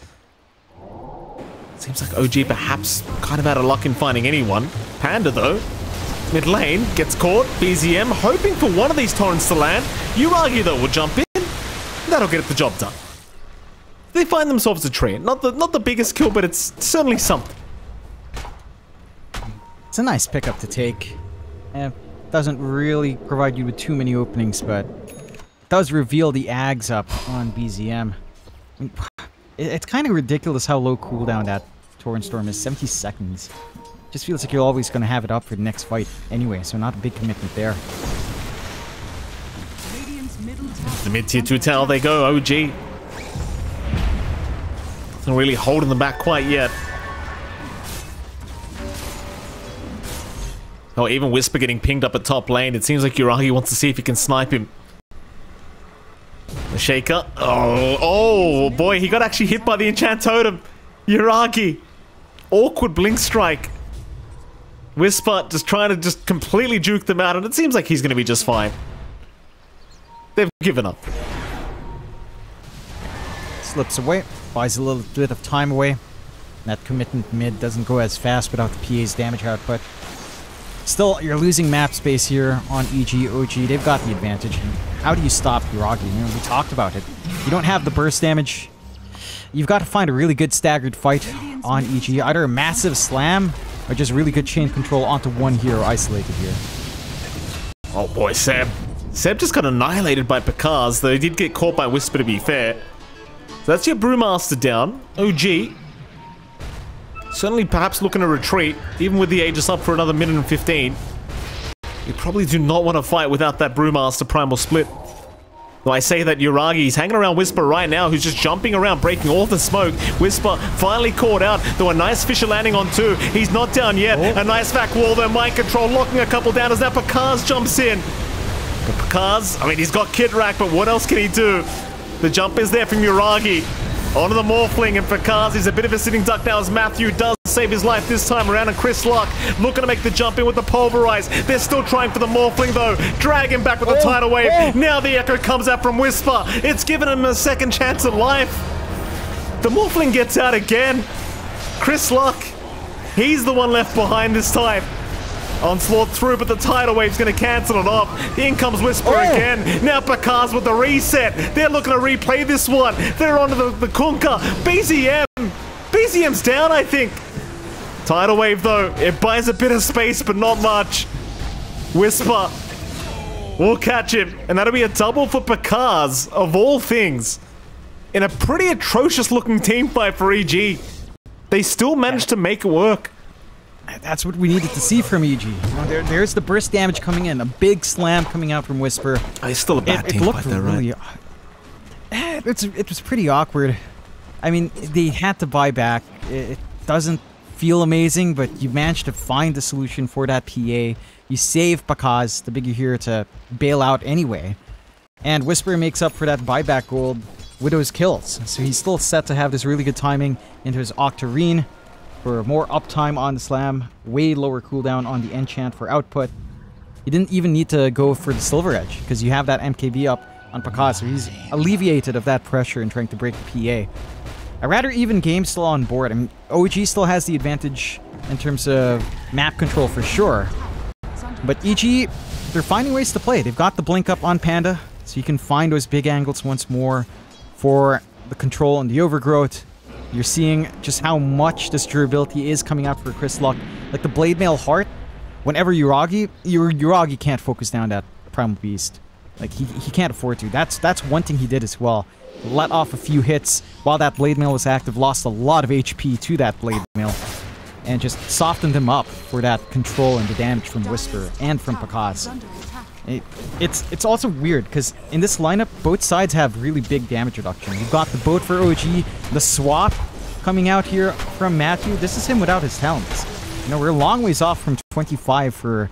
Seems like OG perhaps kind of out of luck in finding anyone. Panda, though, mid lane, gets caught. BZM hoping for one of these torrents to land. Iragi, though, will jump in. That'll get the job done. They find themselves a tree. Not the biggest kill, but it's certainly something. It's a nice pickup to take. Doesn't really provide you with too many openings, but does reveal the Ags up on BZM. I mean, it's kind of ridiculous how low cooldown that Torrent Storm is. 70 seconds. Just feels like you're always going to have it up for the next fight anyway, so not a big commitment there. The mid-tier 2 tower they go, OG. Nothing really holding them back quite yet. Oh, even Whisper getting pinged up at top lane. It seems like Uragi wants to see if he can snipe him. The Shaker. Oh boy, he got actually hit by the Enchant Totem. Uragi. Awkward Blink Strike. Whisper just trying to just completely juke them out, and it seems like he's going to be just fine. They've given up. Slips away. Buys a little bit of time away. That commitment mid doesn't go as fast without the PA's damage output. Still, you're losing map space here on EG, OG. They've got the advantage. How do you stop Iragi? You know, we talked about it. You don't have the burst damage. You've got to find a really good staggered fight on EG. Either a massive slam or just really good chain control onto one hero isolated here. Oh boy, Seb. Seb just got annihilated by Pakaz, though he did get caught by Whisper, to be fair. So that's your Brewmaster down. OG. Certainly perhaps looking to retreat, even with the Aegis up for another minute and 15. You probably do not want to fight without that Brewmaster Primal Split. Though I say that Uragi's hanging around Whisper right now, who's just jumping around, breaking all the smoke. Whisper finally caught out, though a nice Fisher landing on 2. He's not down yet. A nice vac wall there, Mind Control locking a couple down as now Pakaz jumps in. But Pakaz, I mean, he's got Kid Rack, but what else can he do? The jump is there from Uragi. Onto the Morphling, and Pakaz is a bit of a sitting duck now as Matthew does save his life this time around, and Chris Luck looking to make the jump in with the Pulverize. They're still trying for the Morphling though. Drag him back with the Tidal Wave. Now the Echo comes out from Whisper. It's given him a second chance at life. The Morphling gets out again. Chris Luck, he's the one left behind this time. Onslaught through, but the tidal wave's going to cancel it off. In comes Whisper again. Now Pakaz with the reset. They're looking to replay this one. They're onto the Kunkka. BZM. BZM's down, I think. Tidal wave, though. It buys a bit of space, but not much. Whisper will catch him. And that'll be a double for Pakaz, of all things. In a pretty atrocious-looking team fight for EG. They still managed to make it work. That's what we needed to see from EG. You know, there's the burst damage coming in, a big slam coming out from Whisper. It's still a bad team fight though, right? It was pretty awkward. I mean, they had to buy back. It doesn't feel amazing, but you managed to find the solution for that PA. You save Pakaz, the bigger hero, to bail out anyway. And Whisper makes up for that buyback gold with those kills. So he's still set to have this really good timing into his Octarine for more uptime on the slam, way lower cooldown on the enchant for output. You didn't even need to go for the Silver Edge, because you have that MKB up on Pakaz, so he's alleviated of that pressure in trying to break the PA. A rather even game still on board. I mean, OG still has the advantage in terms of map control for sure. But EG, they're finding ways to play. They've got the blink up on Panda, so you can find those big angles once more for the control and the overgrowth. You're seeing just how much this durability is coming out for Chris Luck. Like the Blade Mail Heart, whenever Uragi can't focus down that Primal Beast. Like he can't afford to. That's one thing he did as well. Let off a few hits while that Blade Mail was active, lost a lot of HP to that Blade Mail, and just softened him up for that control and the damage from Whisper and from Pakaz. It's also weird, because in this lineup, both sides have really big damage reduction. You've got the boat for OG, the swap coming out here from Matthew. This is him without his talents. You know, we're a long ways off from 25 for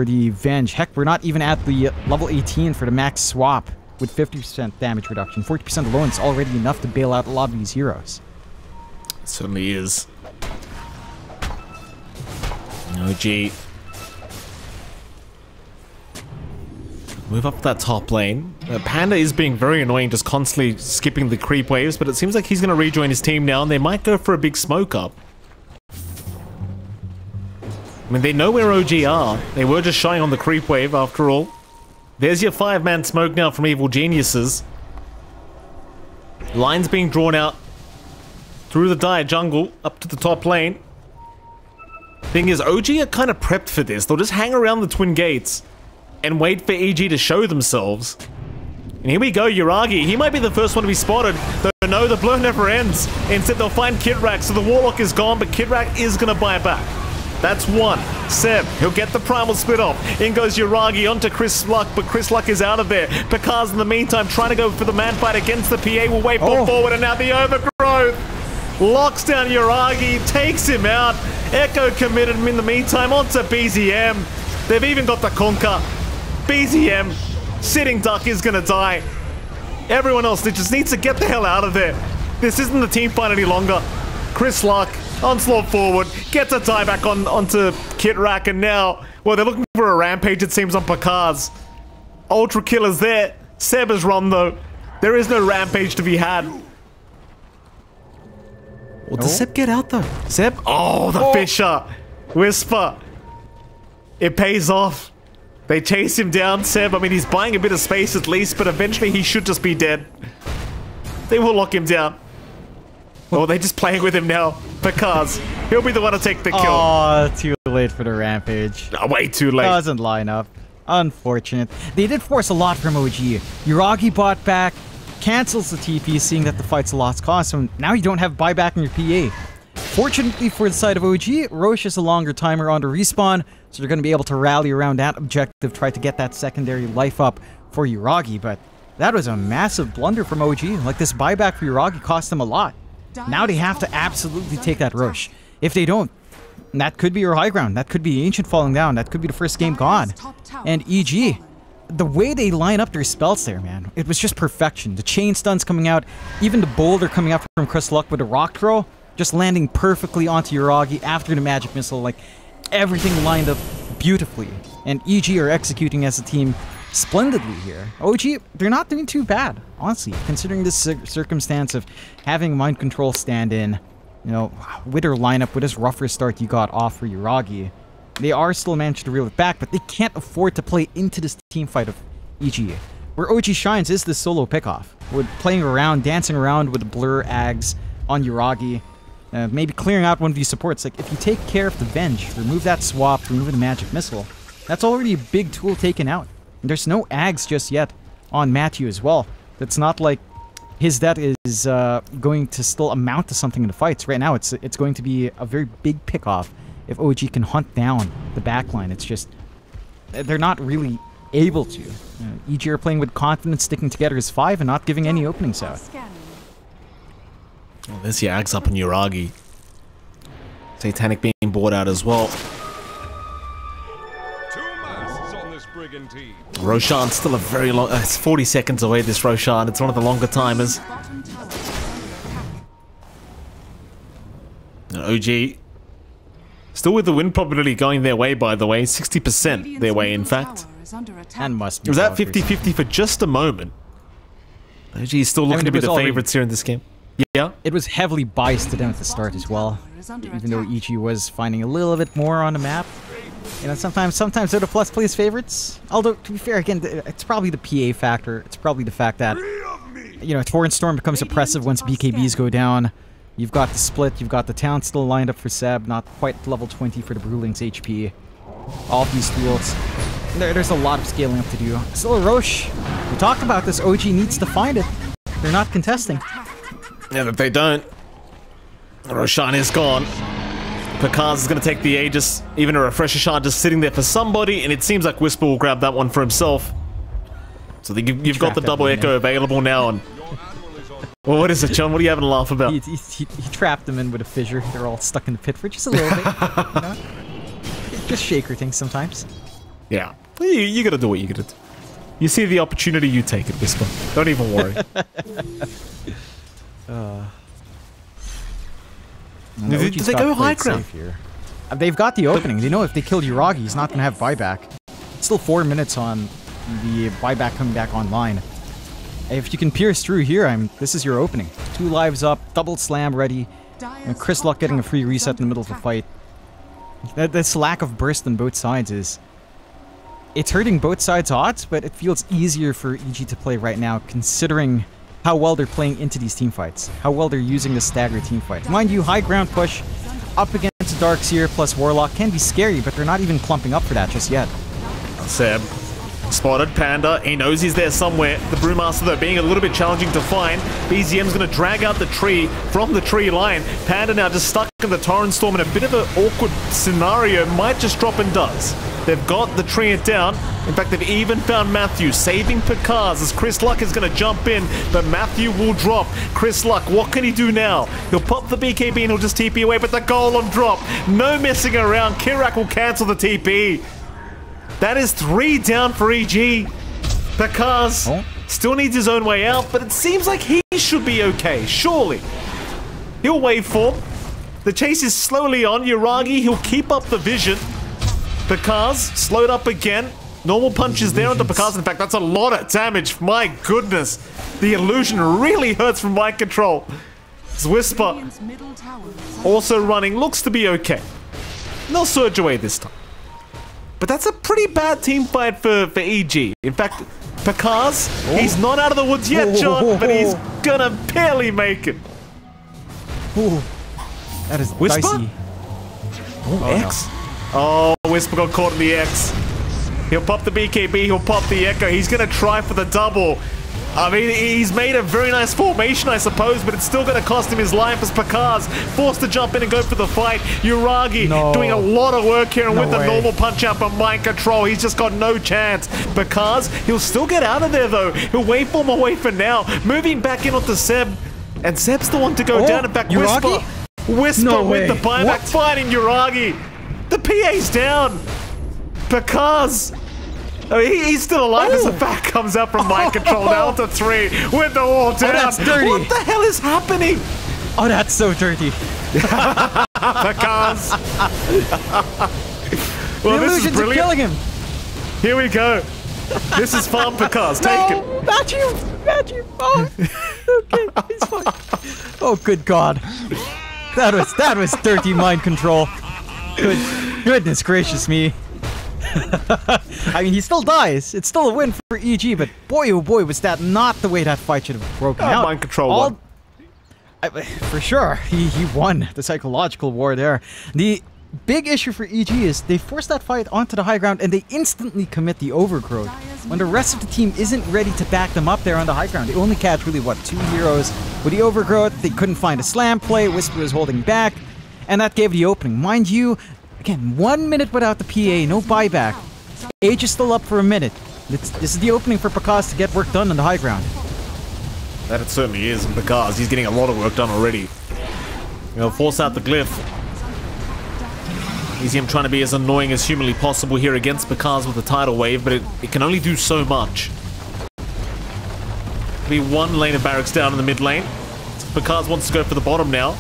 the Venge. Heck, we're not even at the level 18 for the max swap with 50% damage reduction. 40% alone is already enough to bail out a lot of these heroes. It certainly is. OG. Move up that top lane. Panda is being very annoying, just constantly skipping the creep waves, but it seems like he's going to rejoin his team now, and they might go for a big smoke up. I mean, they know where OG are. They were just shying on the creep wave, after all. There's your 5-man smoke now from Evil Geniuses. Lines being drawn out through the dire jungle, up to the top lane. Thing is, OG are kind of prepped for this. They'll just hang around the Twin Gates and wait for EG to show themselves. And here we go, Uragi. He might be the first one to be spotted. Though no, the blur never ends. Instead, they'll find Kidrak, so the Warlock is gone, but Kidrak is going to buy it back. That's one. Seb, he'll get the Primal split off. In goes Uragi onto Chris Luck, but Chris Luck is out of there. Pakaz, in the meantime, trying to go for the man fight against the PA. Will wait forward, and now the overgrowth. Locks down Uragi, takes him out. Echo committed him in the meantime onto BZM. They've even got the Kunkka. BZM, sitting duck, is gonna die. Everyone else, they just needs to get the hell out of there. This isn't the team fight any longer. Chris Luck, onslaught forward, gets a tie back onto Kidrak, and now, well, they're looking for a rampage, it seems, on Pakaz. Ultra Killer's there. Seb has run, though. There is no rampage to be had. Well, does Seb get out, though? Seb? Oh, the Fisher. Whisper. It pays off. They chase him down, Seb. I mean, he's buying a bit of space at least, but eventually he should just be dead. They will lock him down. Oh, they're just playing with him now. Pakaz. He'll be the one to take the kill. Oh, too late for the rampage. Oh, way too late. Doesn't line up. Unfortunate. They did force a lot from OG. Uragi bought back, cancels the TP, seeing that the fight's a lost cause, so now you don't have buyback in your PA. Fortunately for the side of OG, Roche is a longer timer on the respawn, so they're going to be able to rally around that objective, try to get that secondary life up for Uragi, but that was a massive blunder from OG. Like, this buyback for Uragi cost them a lot. Now they have to absolutely take that Roche. If they don't, that could be your high ground. That could be Ancient falling down. That could be the first game gone. And EG, the way they line up their spells there, man, it was just perfection. The chain stuns coming out, even the boulder coming out from Chris Luck with a rock throw, just landing perfectly onto Uragi after the magic missile. Like, everything lined up beautifully. And EG are executing as a team splendidly here. OG, they're not doing too bad, honestly, considering this circumstance of having Mind Control stand in, you know, with their lineup, with this rougher start you got off for Yuragi. They are still managed to reel it back, but they can't afford to play into this team fight of EG. Where OG shines is the solo pickoff, with playing around, dancing around with the blur ags on Yuragi, maybe clearing out one of these supports. Like, if you take care of the Venge, remove that swap, remove the magic missile, that's already a big tool taken out. And there's no ags just yet on Matthew as well. That's not like his death is going to still amount to something in the fights. Right now, it's going to be a very big pickoff if OG can hunt down the backline. It's just, they're not really able to. EG are playing with confidence, sticking together as 5 and not giving any openings out. Well, there's Yags up on Yuragi. Satanic being bought out as well. Roshan's still a very long... it's 40 seconds away, this Roshan. It's one of the longer timers. And OG... still with the win probability going their way, by the way. 60% their way, in fact. And must be. It was at 50-50 for just a moment. OG is still looking to be the favorites here in this game. Yeah? It was heavily biased to them at the start as well. Even though EG was finding a little bit more on the map. You know, sometimes Dota Plus plays favorites. Although, to be fair, again, it's probably the PA factor. It's probably the fact that, you know, Torrent Storm becomes oppressive once BKBs go down. You've got the split, you've got the town still lined up for Seb, not quite level 20 for the Brewling's HP. All of these tools. There's a lot of scaling up to do. Still, Roche, we talked about this, OG needs to find it. They're not contesting. Yeah, but they don't. Roshan is gone. Picard is going to take the Aegis. Even a refresher shard just sitting there for somebody, and it seems like Whisper will grab that one for himself. So you've got the double echo available now. And well, what is it, John? What are you having a laugh about? He trapped them in with a fissure. They're all stuck in the pit for just a little bit. You know? Just shaker things sometimes. Yeah. You got to do what you got to do. You see the opportunity, you take it, Whisper. Don't even worry. Did they go high ground? They've got the opening. They know if they kill Yuragi, he's not going to have buyback. It's still 4 minutes on the buyback coming back online. If you can pierce through here, this is your opening. 2 lives up, double slam ready. And Chris Luck getting a free reset in the middle of the fight. This lack of burst on both sides it's hurting both sides' odds, but it feels easier for EG to play right now, considering how well they're playing into these team fights, how well they're using the staggered team fight. Mind you, high ground push up against Darkseer plus Warlock can be scary, but they're not even clumping up for that just yet. Seb spotted Panda. He knows he's there somewhere. The Brewmaster, though, being a little bit challenging to find. BZM's going to drag out the tree from the tree line. Panda now just stuck in the Torrent Storm in a bit of an awkward scenario. Might just drop and does. They've got the treant down. In fact, they've even found Matthew, saving Picard as Chris Luck is going to jump in, but Matthew will drop. Chris Luck, what can he do now? He'll pop the BKB and he'll just TP away, but the golem drop. No messing around. Kirak will cancel the TP. That is 3 down for EG. Picard still needs his own way out, but it seems like he should be okay, surely. He'll waveform. The chase is slowly on. Yuragi, he'll keep up the vision. Picard slowed up again. Normal punches there onto Picard. In fact, that's a lot of damage. My goodness. The illusion really hurts from Mind Control. Whisper also running. Looks to be okay. No surge away this time. But that's a pretty bad team fight for EG. In fact, Picard, he's not out of the woods yet, John, but he's gonna barely make it. That is Whisper? dicey. X? No. Oh, Whisper got caught in the X. He'll pop the BKB, he'll pop the Echo. He's going to try for the double. I mean, he's made a very nice formation, I suppose, but it's still going to cost him his life as Picard's forced to jump in and go for the fight. Yuragi doing a lot of work here, and with the normal punch out from Mind Control, he's just got no chance. Picard's, he'll still get out of there, though. He'll waveform away for now. Moving back in onto Seb, and Seb's the one to go down. In fact, Yuragi? Whisper with the buyback, fighting Yuragi. The PA's down. Picard's. I mean, he's still alive as the back comes up from Mind Control down to 3 with the wall down. That's dirty. What the hell is happening? Oh, that's so dirty. Picard's. Well, the this is brilliant. killing him. Here we go. This is farm Picard. Take it. Matthew. Oh, okay, he's fine. Oh, good God. That was dirty mind control. Goodness gracious me. I mean, he still dies. It's still a win for EG, but boy, oh boy, was that not the way that fight should have broken out. Mind control won. For sure, he won the psychological war there. The big issue for EG is they force that fight onto the high ground and they instantly commit the overgrowth. When the rest of the team isn't ready to back them up there on the high ground, they only catch really, what, 2 heroes. With the overgrowth, they couldn't find a slam play, Whisper is holding back, and that gave the opening. Mind you, again, 1 minute without the PA, no buyback. Age is still up for a minute. This is the opening for Picard to get work done on the high ground. That it certainly is, and Picard, he's getting a lot of work done already. He'll force out the glyph. You see him trying to be as annoying as humanly possible here against Picard with the tidal wave, but it can only do so much. Be one lane of barracks down in the mid lane. Picard wants to go for the bottom now.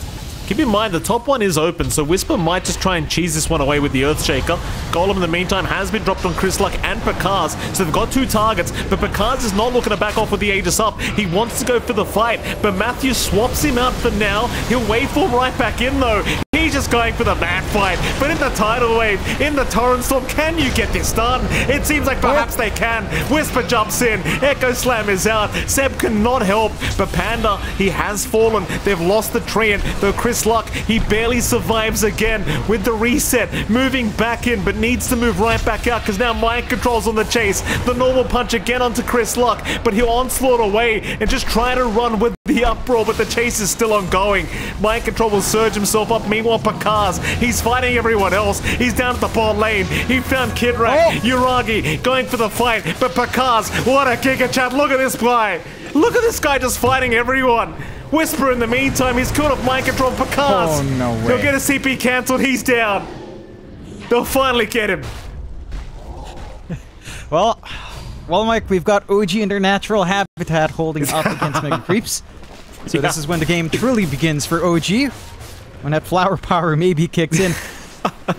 Keep in mind, the top one is open, so Whisper might just try and cheese this one away with the Earthshaker. Golem, in the meantime, has been dropped on Chrisluck and Picard, so they've got 2 targets, but Picard is not looking to back off with the Aegis up. He wants to go for the fight, but Matthew swaps him out for now. He'll waveform right back in, though. He's just going for the mad fight, but in the tidal wave, in the torrent storm, can you get this done? It seems like perhaps they can. Whisper jumps in, Echo Slam is out, Seb cannot help, but Panda, he has fallen. They've lost the Treant, though Chrisluck, he barely survives again with the reset, moving back in, but needs to move right back out because now mind control's on the chase. The normal punch again onto Chrisluck, but he'll onslaught away and just try to run with the uproar, but the chase is still ongoing. Mind control will surge himself up. Meanwhile, Picard, he's fighting everyone else. He's down at the bot lane. He found Kidrak, Yuragi going for the fight, but Picard, what a Giga Chat. Look at this guy. Look at this guy just fighting everyone. Whisper in the meantime, he's caught off mind control. Picard, oh, no way. He'll get a CP cancelled. He's down. They'll finally get him. Well, Mike, we've got OG in their natural habitat holding up against Mega Creeps. So this is when the game truly begins for OG. When that flower power maybe kicks in.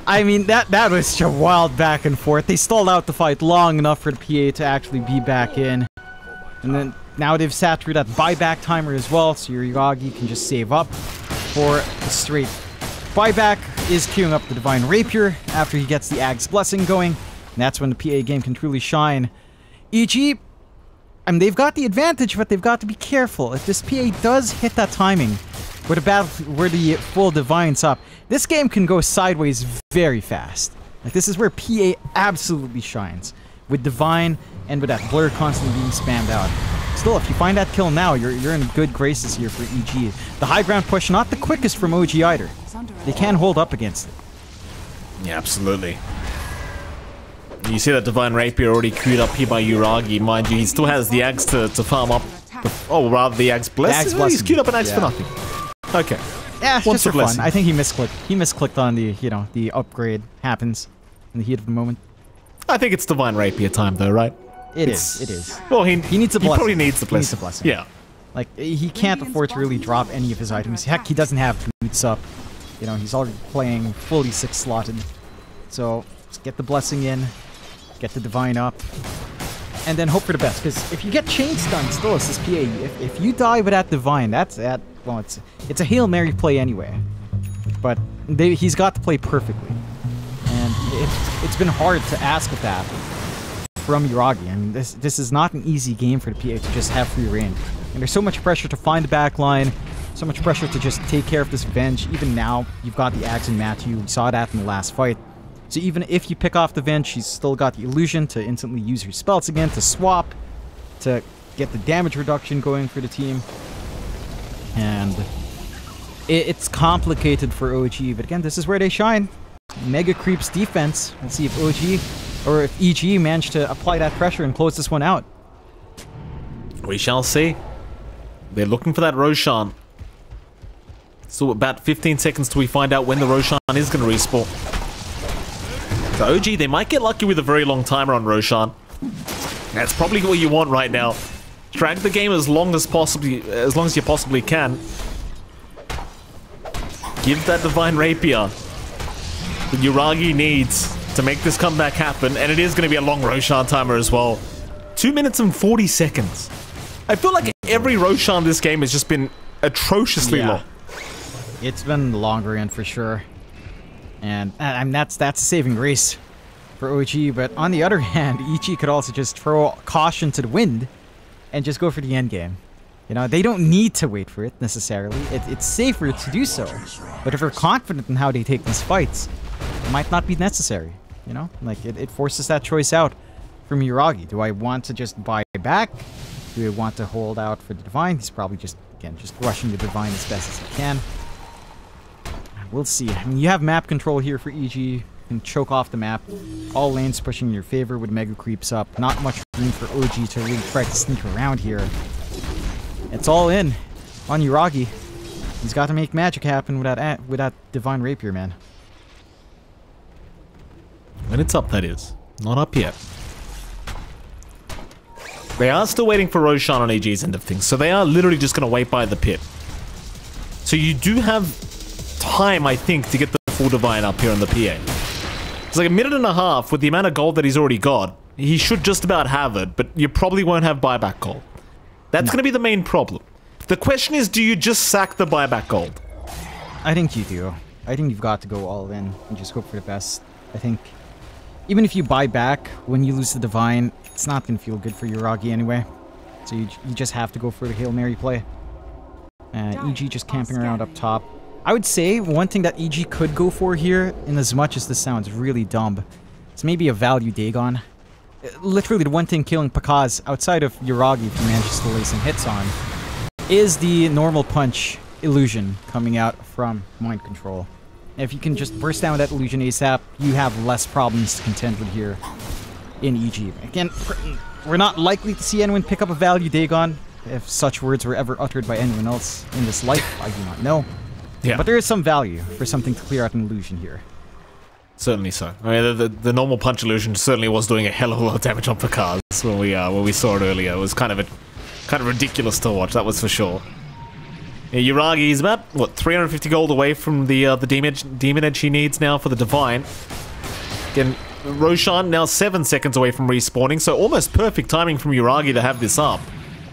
I mean, that was just a wild back and forth. They stalled out the fight long enough for the PA to actually be back in. And then now they've sat through that buyback timer as well, so your Yuragi can just save up for a straight buyback. Is queuing up the Divine Rapier after he gets the Ag's Blessing going. And that's when the PA game can truly shine. EG, I mean, they've got the advantage, but they've got to be careful. If this PA does hit that timing where the full Divine's up, this game can go sideways very fast. Like, this is where PA absolutely shines. With Divine and with that Blur constantly being spammed out. Still, if you find that kill now, you're in good graces here for EG. The high ground push, not the quickest from OG either. They can hold up against it. Yeah, absolutely. You see that Divine Rapier already queued up here by Yuragi. Mind you, he still has the Ags to farm up. Oh, rather the Ags Blessing. He's queued up an Ags for nothing. Okay. Yeah, it's just for fun. I think he misclicked. He misclicked on the, the upgrade happens in the heat of the moment. I think it's Divine Rapier time though, right? It is. Well, he needs a blessing. He probably needs the blessing. He needs a blessing. Yeah. Like, he can't afford to really drop any of his items. Heck, he doesn't have boots up. He's already playing fully 6-slotted. So, just get the blessing in, get the Divine up, and then hope for the best. Because if you get chain stunned still as this PA, if you die with that Divine, well, it's a Hail Mary play anyway. But he's got to play perfectly. And it's been hard to ask of that from Yuragi. I mean, this is not an easy game for the PA to just have free reign. And there's so much pressure to find the back line, so much pressure to just take care of this Venge. Even now, you've got the Ags and Matthew. We saw that in the last fight. So even if you pick off the Venge, she's still got the illusion to instantly use her spells again, to swap, to get the damage reduction going for the team. And it's complicated for OG, but again, this is where they shine. Mega Creeps defense. Let's see if OG, or if EG managed to apply that pressure and close this one out. We shall see. They're looking for that Roshan. So about 15 seconds till we find out when the Roshan is going to respawn. So OG, they might get lucky with a very long timer on Roshan. That's probably what you want right now. Drag the game as long as you possibly can. Give that Divine Rapier that Yuragi needs to make this comeback happen, and it is going to be a long Roshan timer as well. 2 minutes and 40 seconds. I feel like every Roshan this game has just been atrociously long. It's been the longer end for sure. And I mean, that's a saving grace for OG. But on the other hand, EG could also just throw caution to the wind and just go for the end game. You know, they don't need to wait for it necessarily. It's safer to do so. But if they're confident in how they take these fights, it might not be necessary. You know, like it forces that choice out from Yuragi. Do I want to just buy back? Do I want to hold out for the Divine? He's probably just, again, just rushing the Divine as best as he can. We'll see. I mean, you have map control here for EG. You can choke off the map. All lanes pushing in your favor with Mega Creeps up. Not much room for OG to really try to sneak around here. It's all in on Yuragi. He's got to make magic happen with that Divine Rapier, man. When it's up, that is. Not up yet. They are still waiting for Roshan on EG's end of things, so they are literally just going to wait by the pit. So you do have time, I think, to get the full Divine up here on the PA. It's like a minute and a half with the amount of gold that he's already got. He should just about have it, but you probably won't have buyback gold. That's going to be the main problem. The question is, do you just sack the buyback gold? I think you do. I think you've got to go all in and just hope for the best. I think even if you buy back when you lose the Divine, it's not going to feel good for Yuragi anyway. So you just have to go for the Hail Mary play. EG just camping around up top. I would say one thing that EG could go for here, in as much as this sounds really dumb, is maybe a value Dagon. Literally the one thing killing Pakaz outside of Yuragi if he manages to lay some hits on is the normal punch illusion coming out from Mind Control. If you can just burst down with that illusion ASAP, you have less problems to contend with here in EG. Again, we're not likely to see anyone pick up a value Dagon, if such words were ever uttered by anyone else in this life. I do not know. Yeah. But there is some value for something to clear out an illusion here. Certainly so. I mean, the normal punch illusion certainly was doing a hell of a lot of damage on Pakaz when we saw it earlier. It was kind of ridiculous to watch, that was for sure. Yeah, Yuragi is about, what, 350 gold away from the demon edge he needs now for the Divine. Again, Roshan now 7 seconds away from respawning, so almost perfect timing from Yuragi to have this up.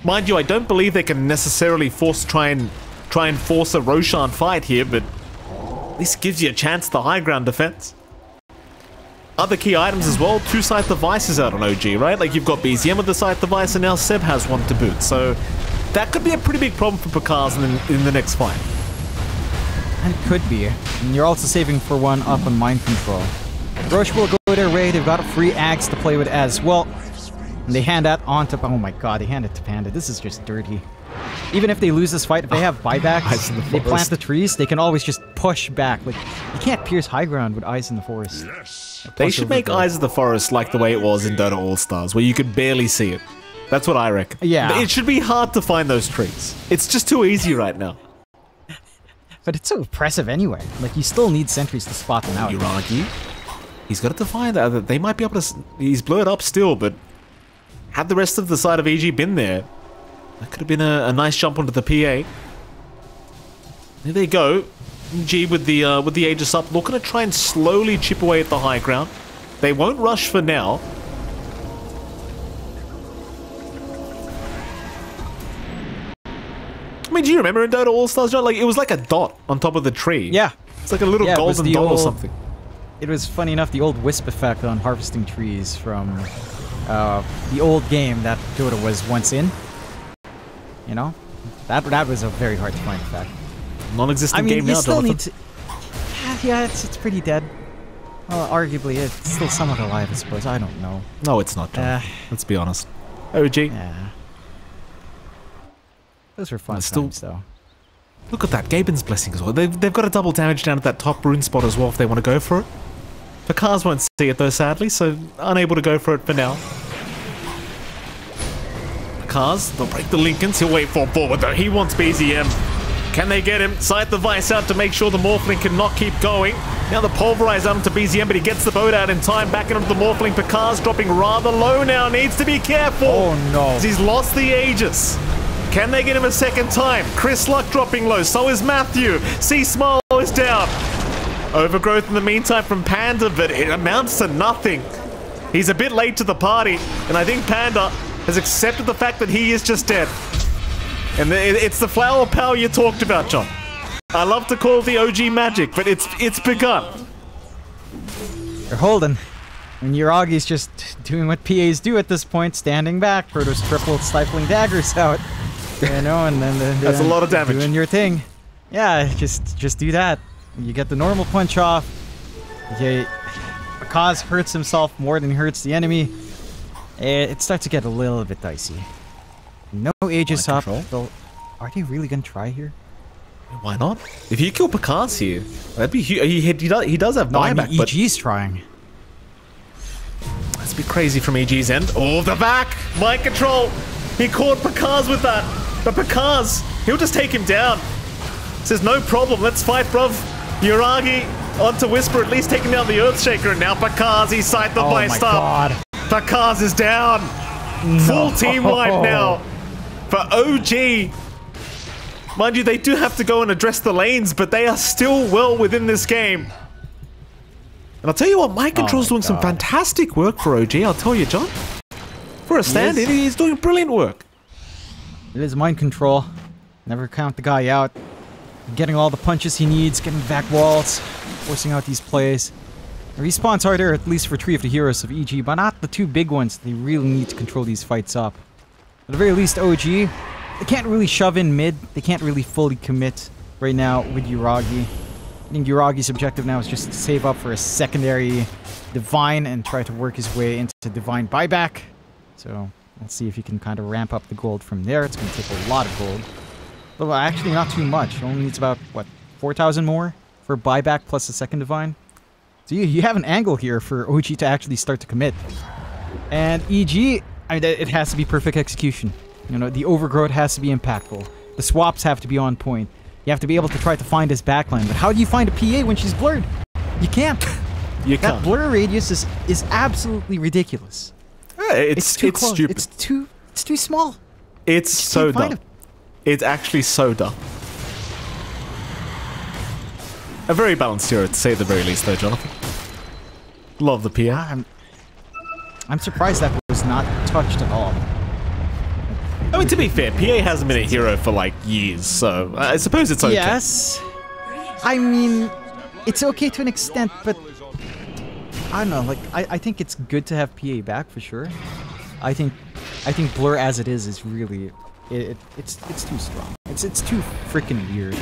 Mind you, I don't believe they can necessarily try and force a Roshan fight here, but this gives you a chance at the high ground defense. Other key items as well, 2 Scythe devices out on OG, right? Like you've got BZM with the Scythe device and now Seb has one to boot. So that could be a pretty big problem for Pakaz in the next fight. And it could be. And you're also saving for one up on Mind Control. Roche will go their way, they've got a free axe to play with as well. And they hand that on to, oh my god, they hand it to Panda. This is just dirty. Even if they lose this fight, if they have buybacks, they plant the trees, they can always just push back. Like, you can't pierce high ground with Eyes in the Forest. They should make Eyes of the Forest like the way it was in Dota All-Stars, where you could barely see it. That's what I reckon. Yeah. It should be hard to find those trees. It's just too easy right now. But it's so oppressive anyway. Like, you still need sentries to spot them out. Yuragi, he's got to define that. They might be able to... He's blurred up still, but had the rest of the side of EG been there, that could have been a nice jump onto the PA. There they go. G with the Aegis up, looking to try and slowly chip away at the high ground. They won't rush for now. I mean, do you remember in Dota All-Stars, John? Like, it was like a dot on top of the tree. Yeah. It's like a little golden dot or something. It was, funny enough, the old Wisp effect on harvesting trees from the old game that Dota was once in. You know? That was a very hard to find effect. Non-existent game now, still Jonathan. Need to, yeah, it's pretty dead. Well, arguably, it's still somewhat alive, I suppose. I don't know. No, it's not, John. Let's be honest. OG. Yeah. Those were fun times, though. Look at that, Gaben's Blessing as well. They've got a double damage down at that top rune spot as well if they want to go for it. Pakaz won't see it though, sadly, so unable to go for it for now. Pakaz, they'll break the Lincolns. He'll wait for forward though. He wants BZM. Can they get him? Scythe the Vice out to make sure the Morphling cannot keep going. Now the Pulverize out to BZM, but he gets the boat out in time. Back into the Morphling. Pakaz dropping rather low now. Needs to be careful. Oh no. He's lost the Aegis. Can they get him a second time? Chris Luck dropping low. So is Matthew. C Smile is down. Overgrowth in the meantime from Panda, but it amounts to nothing. He's a bit late to the party, and I think Panda has accepted the fact that he is just dead. And it's the flower power you talked about, John. I love to call it the OG magic, but it's begun. They're holding. And Yuragi's just doing what PAs do at this point, standing back. Protoss triple stifling daggers out. You know, and then that's a lot of damage. Doing your thing. Yeah, just do that. You get the normal punch off. Kaz hurts himself more than he hurts the enemy. It starts to get a little bit dicey. No Aegis up. Though, are they really gonna try here? Why not? If you kill Picard's here, that'd be huge. He does have buyback, I mean, EG's trying. That's a bit crazy from EG's end. Oh, the back! Mind control! He caught Picard's with that. But Picard's, he'll just take him down. Says, no problem, let's fight, bruv. Yuragi onto Whisper, at least taking down the Earthshaker. And now Picard's, he sight the by stop. Picard's is down. No. Full team wipe now for OG. Mind you, they do have to go and address the lanes, but they are still well within this game. And I'll tell you what, Mind Control's doing some fantastic work for OG, I'll tell you, John. For a stand-in, he's doing brilliant work. It is Mind Control. Never count the guy out. Getting all the punches he needs, getting back walls, forcing out these plays. The respawns are there, at least for 3 of the heroes of EG, but not the 2 big ones. They really need to control these fights up. At the very least, OG, they can't really shove in mid. They can't really fully commit right now with Yuragi. I think Yuragi's objective now is just to save up for a secondary Divine and try to work his way into Divine buyback. So, let's see if he can kind of ramp up the gold from there. It's going to take a lot of gold. Well, actually, not too much. Only needs about, what, 4,000 more for buyback plus a second Divine? So you have an angle here for OG to actually start to commit. And EG, I mean, it has to be perfect execution. You know, the overgrowth has to be impactful. The swaps have to be on point. You have to be able to try to find his backline. But how do you find a PA when she's blurred? You can't. You can't. That blur radius is absolutely ridiculous. It's too close. stupid. It's too small. It's so dumb. It's actually so dumb. A very balanced hero, to say the very least, though, Jonathan. Love the PA. I'm surprised that was not touched at all. I mean, to be fair, PA hasn't been a hero for, like, years, so I suppose it's okay. Yes. I mean, it's okay to an extent, but I don't know, like, I think it's good to have PA back, for sure. I think Blur as it is really... It's too strong. It's too freaking weird.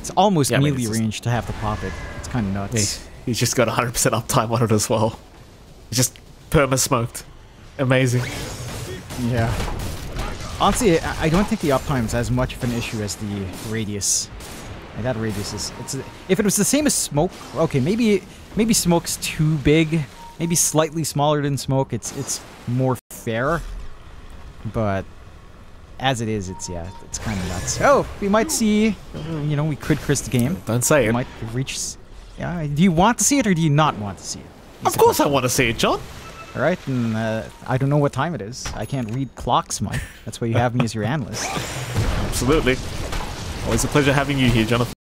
It's almost melee range to have to pop it. It's kind of nuts. He's just got 100% uptime on it as well. He's just perma-smoked. Amazing. Yeah. Honestly, I don't think the uptime is as much of an issue as the radius. Like, that radius is... if it was the same as Smoke, okay, maybe Smoke's too big. Maybe slightly smaller than Smoke. It's more fair. But... as it is, it's kind of nuts. Oh, we might see, you know, we could Chris the game. Don't say it. We might reach... yeah, do you want to see it or do you not want to see it? Of course I want to see it, John. All right, and I don't know what time it is. I can't read clocks, Mike. That's why you have me as your analyst. Absolutely. Always a pleasure having you here, Jonathan.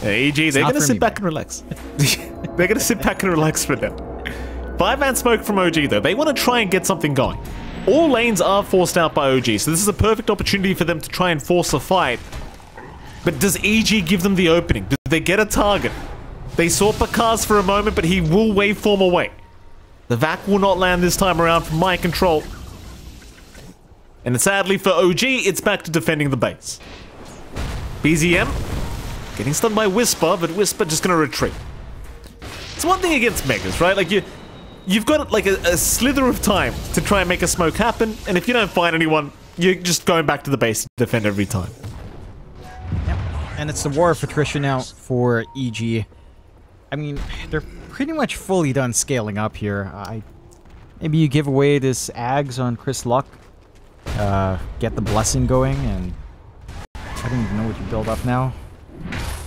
EG, they're going to sit back and relax. They're going to sit back and relax for now. 5-man smoke from OG, though. They want to try and get something going. All lanes are forced out by OG, so this is a perfect opportunity for them to try and force a fight. But does EG give them the opening? Do they get a target? They saw Picard's for a moment, but he will waveform away. The VAC will not land this time around from Mind Control. And sadly for OG, it's back to defending the base. BZM getting stunned by Whisper, but Whisper just gonna retreat. It's one thing against Megas, right? Like you've got like a slither of time to try and make a smoke happen, and if you don't find anyone, you're just going back to the base to defend every time. Yep. And it's the war of attrition now for EG. I mean, they're pretty much fully done scaling up here. Maybe you give away this Ags on Chris Luck, get the blessing going, and I don't even know what you build up now.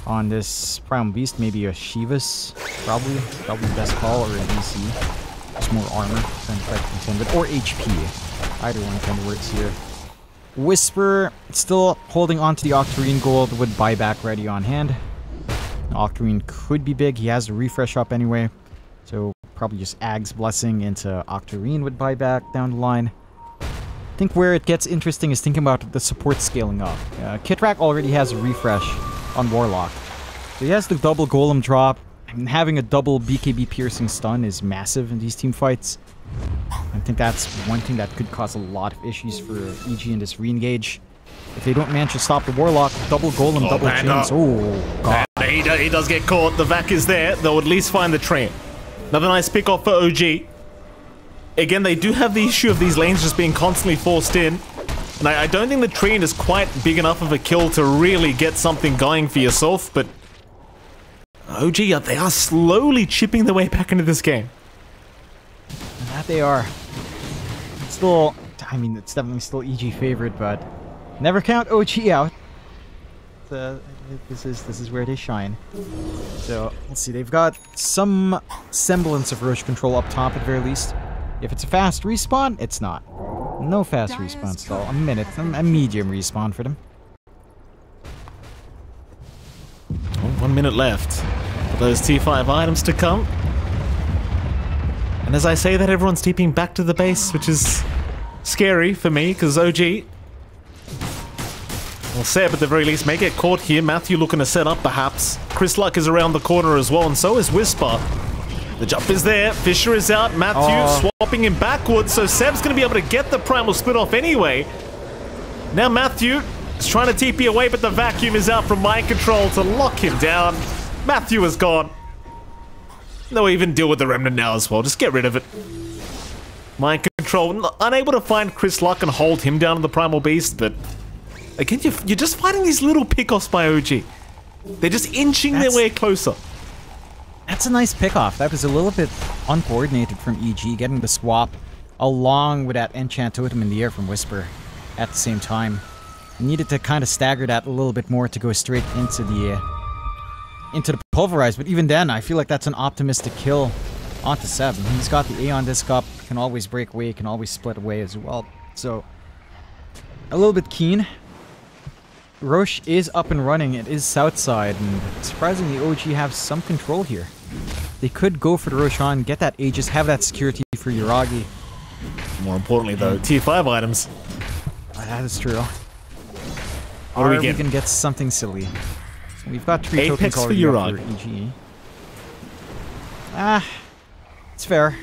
On this Primal Beast, maybe a Shivas, probably the best call, or an DC. Just more armor than try to contend with, or HP. Either one kind of works here. Whisper still holding on to the Octarine gold with buyback ready on hand. Octarine could be big. He has the refresh up anyway. So probably just Ag's Blessing into Octarine with buyback down the line. I think where it gets interesting is thinking about the support scaling up. Kitrak already has a refresh on Warlock. So he has the double Golem drop, and having a double BKB piercing stun is massive in these team fights. I think that's one thing that could cause a lot of issues for EG in this re-engage. If they don't manage to stop the Warlock, double Golem, double chains. Oh, God. He does get caught. The Vac is there. They'll at least find the train. Another nice pick off for OG. Again, they do have the issue of these lanes just being constantly forced in. And I don't think the train is quite big enough of a kill to really get something going for yourself, but OG, they are slowly chipping their way back into this game. And that they are. Still, I mean, it's definitely still EG favorite, but never count OG out. This is where they shine. So, let's see, they've got some semblance of Roche control up top at the very least. If it's a fast respawn, it's not. No fast respawn still. A minute. A medium respawn for them. Well, 1 minute left for those T5 items to come. And as I say that, everyone's TPing back to the base, which is scary for me, because OG, well, Seb at the very least may get caught here. Matthew looking to set up, perhaps. Chris Luck is around the corner as well, and so is Whisper. The jump is there. Fisher is out. Matthew swapping him backwards, so Seb's going to be able to get the primal split off anyway. Now Matthew is trying to TP away, but the vacuum is out from mind control to lock him down. Matthew is gone. They'll even deal with the remnant now as well. Just get rid of it. Mind control. Unable to find Chris Luck and hold him down to the primal beast, but again, you're just fighting these little pickoffs by OG. They're just inching their way closer. That's a nice pickoff. That was a little bit uncoordinated from EG, getting the swap along with that enchant totem in the air from Whisper at the same time. Needed to kind of stagger that a little bit more to go straight into the pulverize, but even then, I feel like that's an optimistic kill onto Seb. He's got the Aeon Disc up, can always break away, can always split away as well. So, a little bit keen. Roche is up and running. It is south side, and surprisingly, OG have some control here. They could go for the Roshan, get that Aegis, have that security for Yuragi. More importantly, though, Tier 5 items. That is true. Are we going to get something silly? We've got 3 tokens already for EG. It's fair.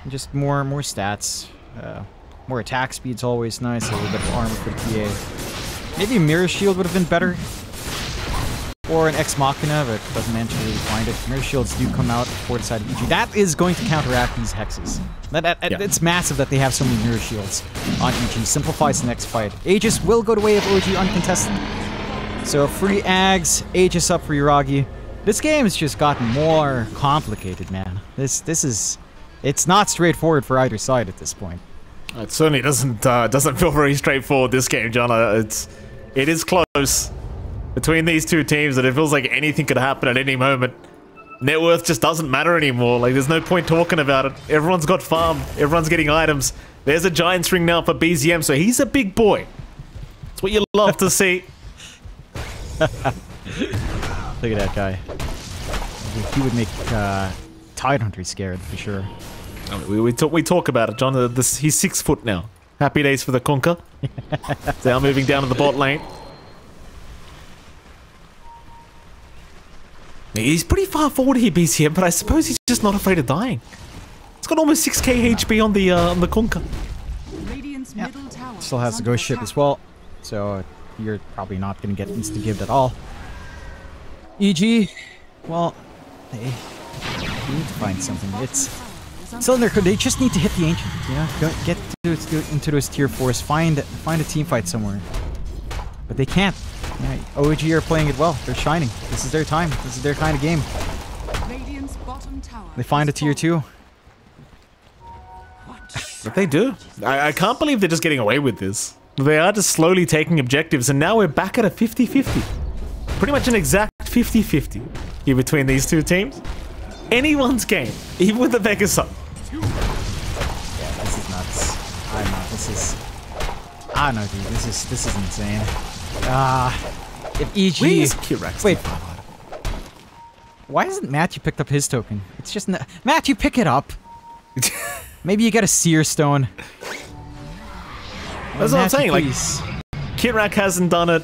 Just more stats. More attack speed's always nice. A little bit of armor for the PA. Maybe a Mirror Shield would have been better. Or an Ex Machina, but doesn't manage to really find it. Mirror Shields do come out for the side of EG. That is going to counteract these hexes. It's massive that they have so many Mirror Shields on EG. Simplifies the next fight. Aegis will go the way of OG uncontested. So free Ags, Aegis up for Yuragi. This game has just gotten more complicated, man. This is... It's not straightforward for either side at this point. It certainly doesn't feel very straightforward, this game, John. It is close between these two teams that it feels like anything could happen at any moment. Net worth just doesn't matter anymore. Like, there's no point talking about it. Everyone's got farm. Everyone's getting items. There's a Giants ring now for BZM, so he's a big boy. That's what you love to see. Look at that guy. He would make Tidehunter scared, for sure. We talk about it, John. He's 6 foot now. Happy days for the Conker. Now moving down to the bot lane. He's pretty far forward here, BCM, but I suppose he's just not afraid of dying. It's got almost 6k HP on the Conker. Yeah. Still has the Ghost Ship as well, so you're probably not going to get insta-gived at all. EG, well, they need to find something. It's still in their code. They just need to hit the Ancient, you know? Get into those tier 4s, find a team fight somewhere. But they can't. Yeah, OG are playing it well. They're shining. This is their time. This is their kind of game. They find a tier 2. But they do. I can't believe they're just getting away with this. They are just slowly taking objectives, and now we're back at a 50-50. Pretty much an exact 50-50 here between these two teams. Anyone's game, even with the Vegas up. Yeah, this is nuts. I don't know. This is... I don't know, dude. This is insane. If EG... Wait. Why hasn't Matthew picked up his token? It's just... Matthew, pick it up! Maybe you get a Seer Stone. That's what I'm saying. Like, Kitrak hasn't done it.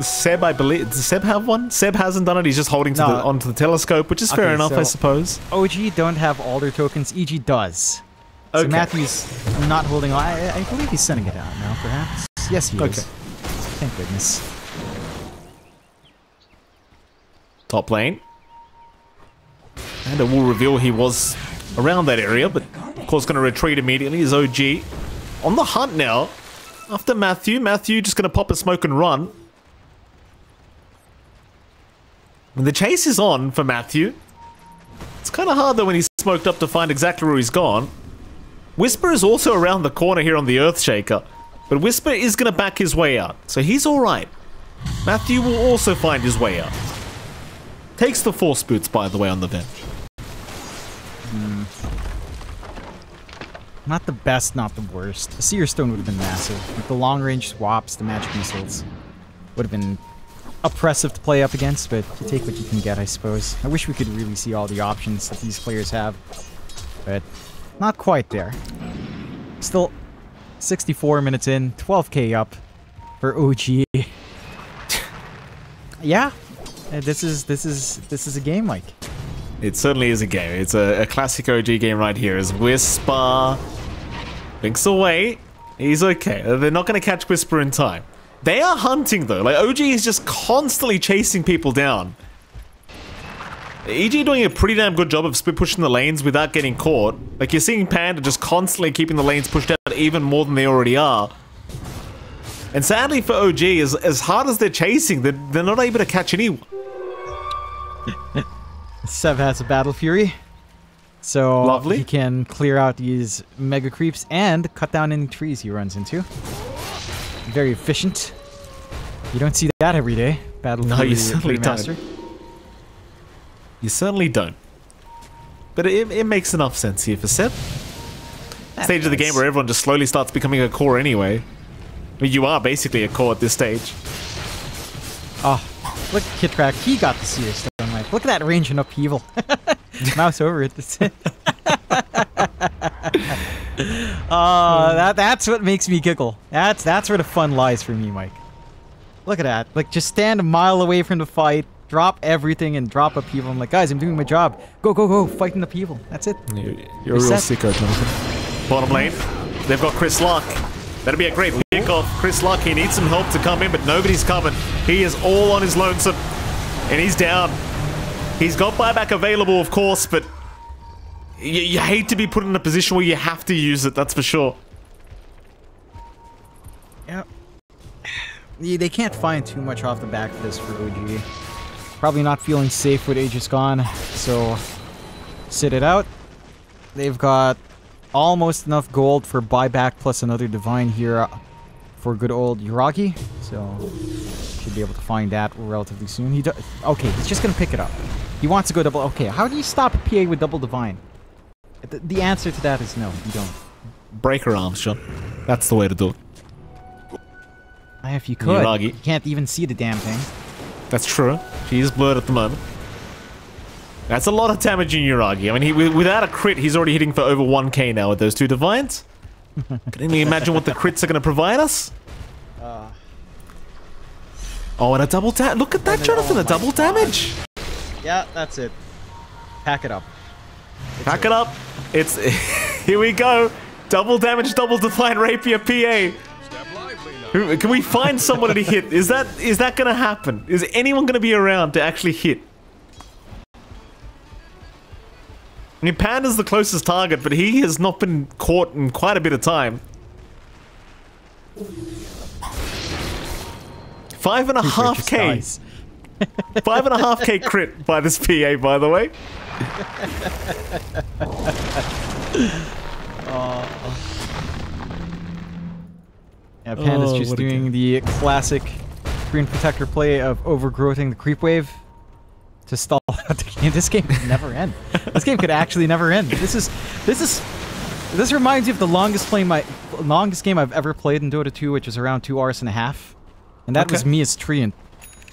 Seb, I believe. Does Seb have one? Seb hasn't done it. He's just holding to onto the telescope, which is fair enough, I suppose. OG don't have all their tokens. EG does. So Matthew's not holding on. I believe he's sending it out now, perhaps. Yes, he is. Thank goodness. Top lane. And it will reveal he was around that area, but of course going to retreat immediately. Is OG on the hunt now after Matthew. Matthew just going to pop a smoke and run. And the chase is on for Matthew. It's kind of hard though when he's smoked up to find exactly where he's gone. Whisper is also around the corner here on the Earthshaker, but Whisper is going to back his way out, so he's alright. Matthew will also find his way out. Takes the force boots, by the way, on the bench. Not the best, not the worst. A Seer Stone would have been massive. With the long-range swaps, the magic missiles would have been oppressive to play up against, but you take what you can get, I suppose. I wish we could really see all the options that these players have, but not quite there. Still 64 minutes in, 12k up for OG. Yeah, this is a game, Mike. It certainly is a game. It's a classic OG game right here. As Whisper blinks away, he's okay. They're not going to catch Whisper in time. They are hunting though. Like, OG is just constantly chasing people down. EG doing a pretty damn good job of split pushing the lanes without getting caught. Like, you're seeing Panda just constantly keeping the lanes pushed out even more than they already are. And sadly for OG, as hard as they're chasing, they're not able to catch anyone. Sev has a Battle Fury, so lovely. He can clear out these mega creeps and cut down any trees he runs into. Very efficient. You don't see that every day. Battle Fury. No, you certainly don't. You certainly don't. But it makes enough sense here for Seb. Stage of the game where everyone just slowly starts becoming a core anyway. I mean, you are basically a core at this stage. Oh, look at Kitrak. He got the Seer Stone. Like, look at that range and upheaval. Mouse over it. That's what makes me giggle. That's where the fun lies for me, Mike. Look at that. Like, just stand a mile away from the fight, drop everything, and drop upheaval. I'm like, guys, I'm doing my job. Go, go, go. Fight in upheaval. That's it. You're a real sicko, Jonathan. Bottom lane. They've got Chris Luck. That'd be a great kickoff. Chris Luck, he needs some help to come in, but nobody's coming. He is all on his lonesome. And he's down. He's got buyback available, of course, but you hate to be put in a position where you have to use it, that's for sure. Yep. They can't find too much off the back of this for OG. Probably not feeling safe with Aegis gone, so sit it out. They've got almost enough gold for buyback plus another divine here for good old Yuragi, so should be able to find that relatively soon. Okay, he's just gonna pick it up. He wants to go double. Okay, how do you stop a PA with double divine? The answer to that is no, you don't. Break her arms, John. That's the way to do it. If you could, Yuragi. you can't even see the damn thing. That's true. She is blurred at the moment. That's a lot of damage in Yuragi. I mean, without a crit, he's already hitting for over 1k now with those two divines. Can you imagine what the crits are going to provide us? Oh, and a double damage. Look at that, Jonathan, a double damage. Yeah, that's it. Pack it up. Pack it up. It's here we go. Double damage, double divine rapier PA. Can we find someone to hit? Is that gonna happen? Is anyone gonna be around to actually hit? I mean, Panda's the closest target, but he has not been caught in quite a bit of time. 5.5k. 5.5k crit by this PA, by the way. Yeah, Panda's just doing the classic Green Protector play of overgrowthing the creep wave to stall out the game. This game could never end. This game could actually never end. This reminds me of the longest game I've ever played in Dota 2, which was around 2.5 hours. And that was me as Treant.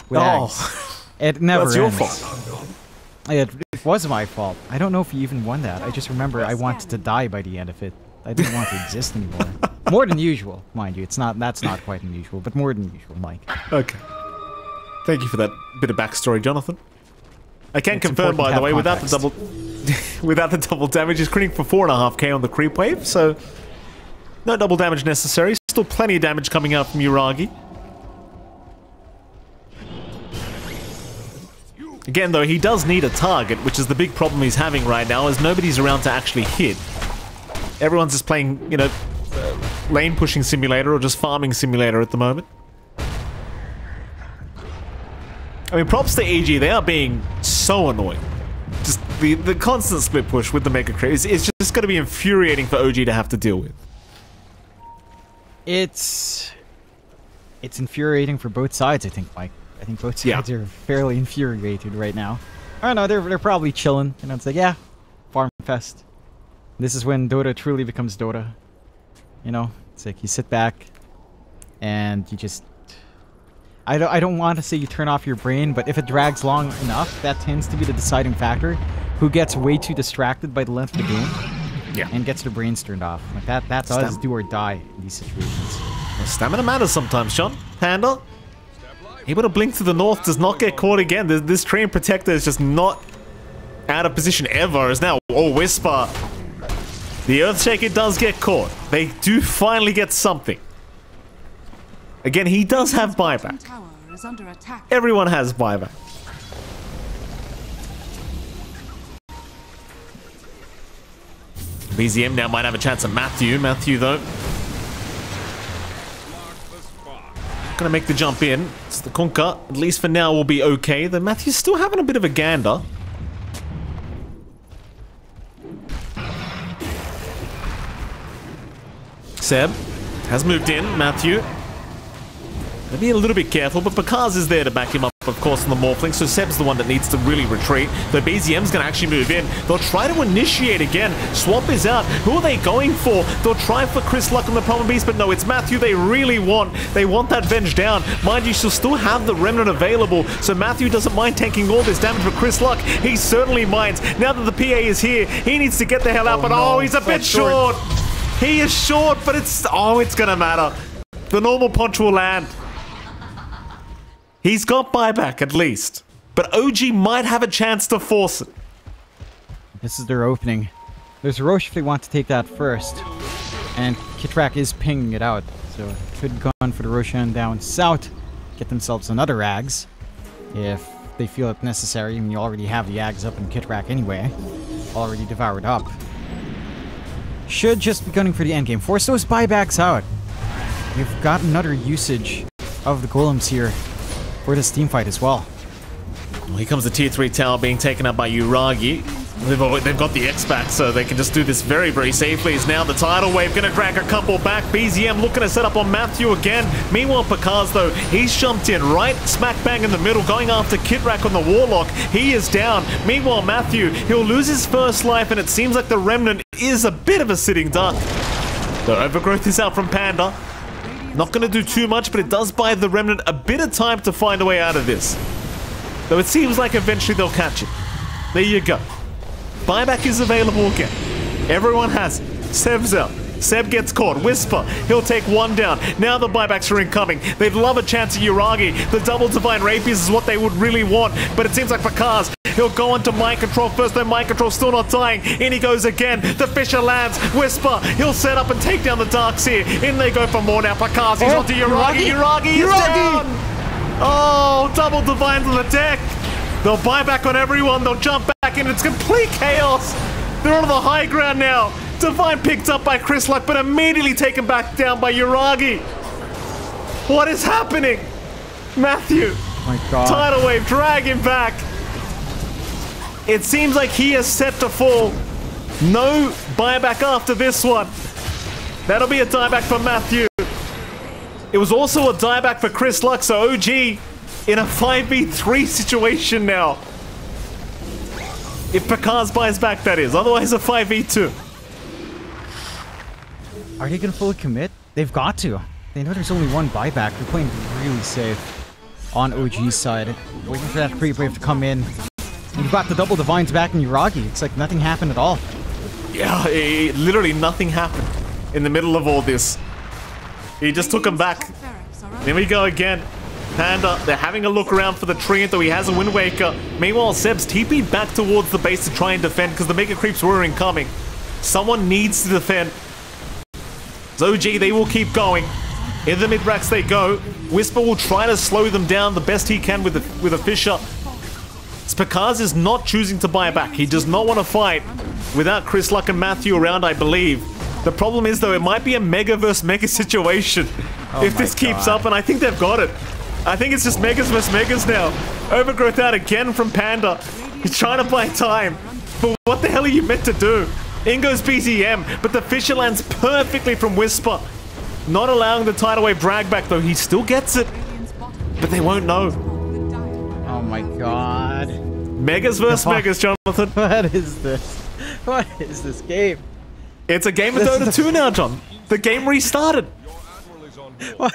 It never ends. That's your fault. It was my fault. I don't know if he even won that. I just remember I wanted to die by the end of it. I didn't want to exist anymore. More than usual, mind you. That's not quite unusual, but more than usual, Mike. Okay. Thank you for that bit of backstory, Jonathan. I can confirm, by the way, without the double damage, he's critting for 4.5k on the creep wave, so no double damage necessary. Still plenty of damage coming out from Uragi. Again, though, he does need a target, which is the big problem he's having right now, as nobody's around to actually hit. Everyone's just playing, you know, lane pushing simulator or just farming simulator at the moment. I mean, props to EG, they are being so annoying. Just the constant split push with the Mega Crit is just going to be infuriating for OG to have to deal with. It's infuriating for both sides, I think, Mike. I think both sides are fairly infuriated right now. I don't know, they're probably chilling. You know, it's like, yeah, Farm Fest. This is when Dota truly becomes Dota. You know, it's like you sit back and you just... I don't want to say you turn off your brain, but if it drags long enough, that tends to be the deciding factor. Who gets way too distracted by the length of the game and gets their brains turned off. Like that does do or die in these situations. Well, stamina matters sometimes, Sean. Panda, able to blink to the north, does not get caught again. This Train Protector is just not out of position ever. Is now, oh, Whisper. The Earthshaker does get caught. They do finally get something. Again, he does have buyback. Everyone has buyback. BZM now might have a chance at Matthew. Matthew, though, gonna make the jump in. It's the Kunkka, at least for now, will be okay. The Matthew's still having a bit of a gander. Seb has moved in. Matthew, gonna be a little bit careful, but Bakaz is there to back him up, of course, on the Morphling, so Seb's the one that needs to really retreat. The BZM's gonna actually move in. They'll try to initiate again. Swamp is out. Who are they going for? They'll try for Chris Luck on the Palmer Beast, but no, it's Matthew they really want. They want that Venge down. Mind you, she'll still have the Remnant available, so Matthew doesn't mind tanking all this damage for Chris Luck. He certainly minds. Now that the PA is here, he needs to get the hell out, but no, he's a bit short. He is short, but it's gonna matter. The normal punch will land. He's got buyback at least, but OG might have a chance to force it. This is their opening. There's Roche if they want to take that first, and Kitrak is pinging it out, so good gun for the Roshan down south. Get themselves another Ags if they feel it necessary. I mean, you already have the Ags up in Kitrak anyway, already devoured up. Should just be gunning for the endgame. Force those buybacks out. We've got another usage of the golems here for this team fight as well. Well, here comes the tier 3 tower being taken up by Uragi. They've got the X back, so they can just do this very, very safely. Is now the tidal wave going to drag a couple back. BZM looking to set up on Matthew again. Meanwhile, Pakaz, though, he's jumped in right smack bang in the middle, going after Kitrak on the Warlock. He is down. Meanwhile, Matthew, he'll lose his first life, and it seems like the Remnant is a bit of a sitting duck. The Overgrowth is out from Panda. Not going to do too much, but it does buy the Remnant a bit of time to find a way out of this. Though it seems like eventually they'll catch it. There you go. Buyback is available again. Everyone has it. Seb's out. Seb gets caught. Whisper, he'll take one down. Now the buybacks are incoming. They'd love a chance at Uragi. The double Divine Rapiers is what they would really want, but it seems like Pakaz, he'll go into Mind Control first, though Mind Control still not dying. In he goes again. The Fisher lands. Whisper, he'll set up and take down the Darkseer. In they go for more now. Pakaz, he's onto Uragi. Uragi is down. Oh, double Divines on the deck. They'll buy back on everyone. They'll jump back in. It's complete chaos. They're on the high ground now. Divine picked up by Chris Luck, but immediately taken back down by Uragi. What is happening? Matthew. Oh my God. Tidal wave, drag him back. It seems like he is set to fall. No buyback after this one. That'll be a dieback for Matthew. It was also a dieback for Chris Luck, so OG in a 5v3 situation now. If Pakaz buys back, that is. Otherwise, a 5v2. Are they going to fully commit? They've got to. They know there's only one buyback. They're playing really safe on OG's side. Waiting for that creep wave to come in. You've got the double Divines back in Uragi. It's like nothing happened at all. Yeah, literally nothing happened. in the middle of all this. He just took him back. Here we go again. Panda, they're having a look around for the tree, though he has a Wind Waker. Meanwhile, Seb's TP'd back towards the base to try and defend because the Mega Creeps were incoming. Someone needs to defend. OG, they will keep going. In the mid-racks they go. Whisper will try to slow them down the best he can with a Fisher. Spakaz is not choosing to buy back. He does not want to fight without Chris Luck and Matthew around, I believe. The problem is, though, it might be a Mega versus Mega situation if this keeps up, and I think they've got it. I think it's just Megas versus Megas now. Overgrowth out again from Panda. He's trying to buy time. But what the hell are you meant to do? In goes BZM, but the Fisher lands perfectly from Whisper. Not allowing the tidal wave drag back, though. He still gets it. But they won't know. Oh my god. Megas versus Megas, Jonathan. What is this? What is this game? It's a game of Dota2 now, John. The game restarted. What?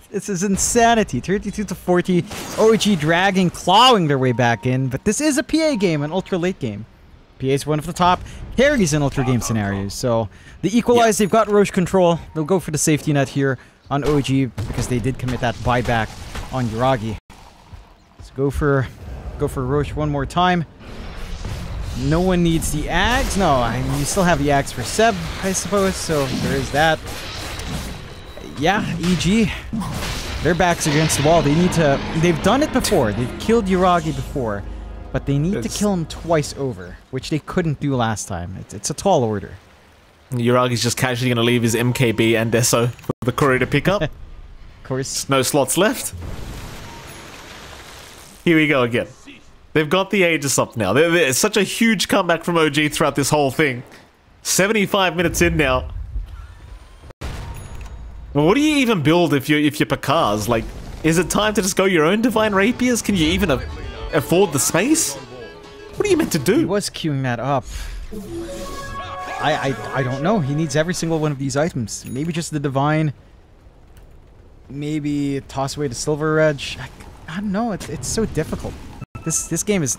This is insanity. 32-40. OG dragging, clawing their way back in. But this is a PA game, an ultra late game. PA is one of the top carries in ultra game scenarios. So the equalize, they've got Roche control. They'll go for the safety net here on OG because they did commit that buyback on Yuragi. Let's go for Roche one more time. No one needs the Ags. No, I mean, you still have the Ags for Seb, I suppose. So there is that. Yeah, EG, their backs against the wall. They need to. They've done it before. They've killed Yuragi before, but they need to kill him twice over, which they couldn't do last time. It's a tall order. Yuragi's just casually going to leave his MKB and Deso for the courier to pick up. Of course. No slots left. Here we go again. They've got the Aegis up now. It's such a huge comeback from OG throughout this whole thing. 75 minutes in now. Well, what do you even build if you're Pakaz? Like, is it time to just go your own Divine Rapiers? Can you even afford the space? What are you meant to do? He was queuing that up. I don't know. He needs every single one of these items. Maybe just the Divine. Maybe toss away the Silver Edge. I don't know. It's so difficult. This game is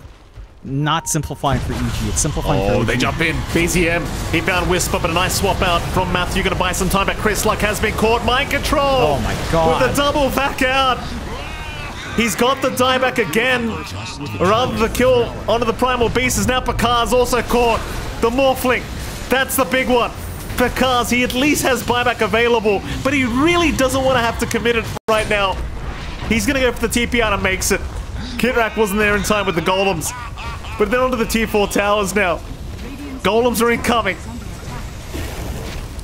not simplifying for EG. It's simplifying for EG. Oh, they jump in. BZM. He found Whisper, but a nice swap out from Matthew. Going to buy some time back. Chris Luck has been caught. Mind control. Oh my god. With the double back out. He's got the dieback again. Rather the kill onto the Primal Beast is now Pakaz also caught. The Morphling. That's the big one. Pakaz, he at least has buyback available, but he really doesn't want to have to commit it right now. He's going to go for the TP out and makes it. Kitrak wasn't there in time with the Golems. But then onto the tier 4 towers now. Golems are incoming.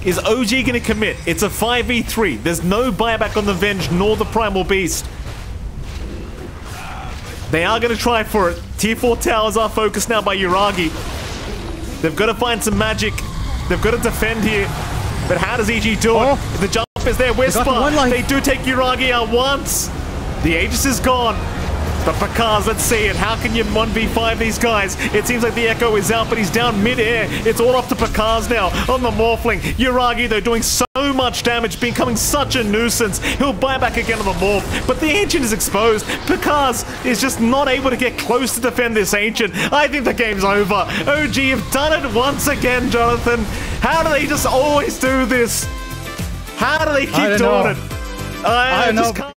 Is OG going to commit? It's a 5v3. There's no buyback on the Venge nor the Primal Beast. They are going to try for it. Tier 4 towers are focused now by Yuragi. They've got to find some magic. They've got to defend here. But how does EG do it? The jump is there. Whisper. They do take Yuragi out once. The Aegis is gone. But Pakaz, let's see it. How can you 1v5 these guys? It seems like the Echo is out, but he's down mid-air. It's all up to Pakaz now on the Morphling. Yuragi, though, doing so much damage, becoming such a nuisance. He'll buy back again on the Morph, but the Ancient is exposed. Pakaz is just not able to get close to defend this Ancient. I think the game's over. OG have done it once again, Jonathan. How do they just always do this? How do they keep doing it? I just can't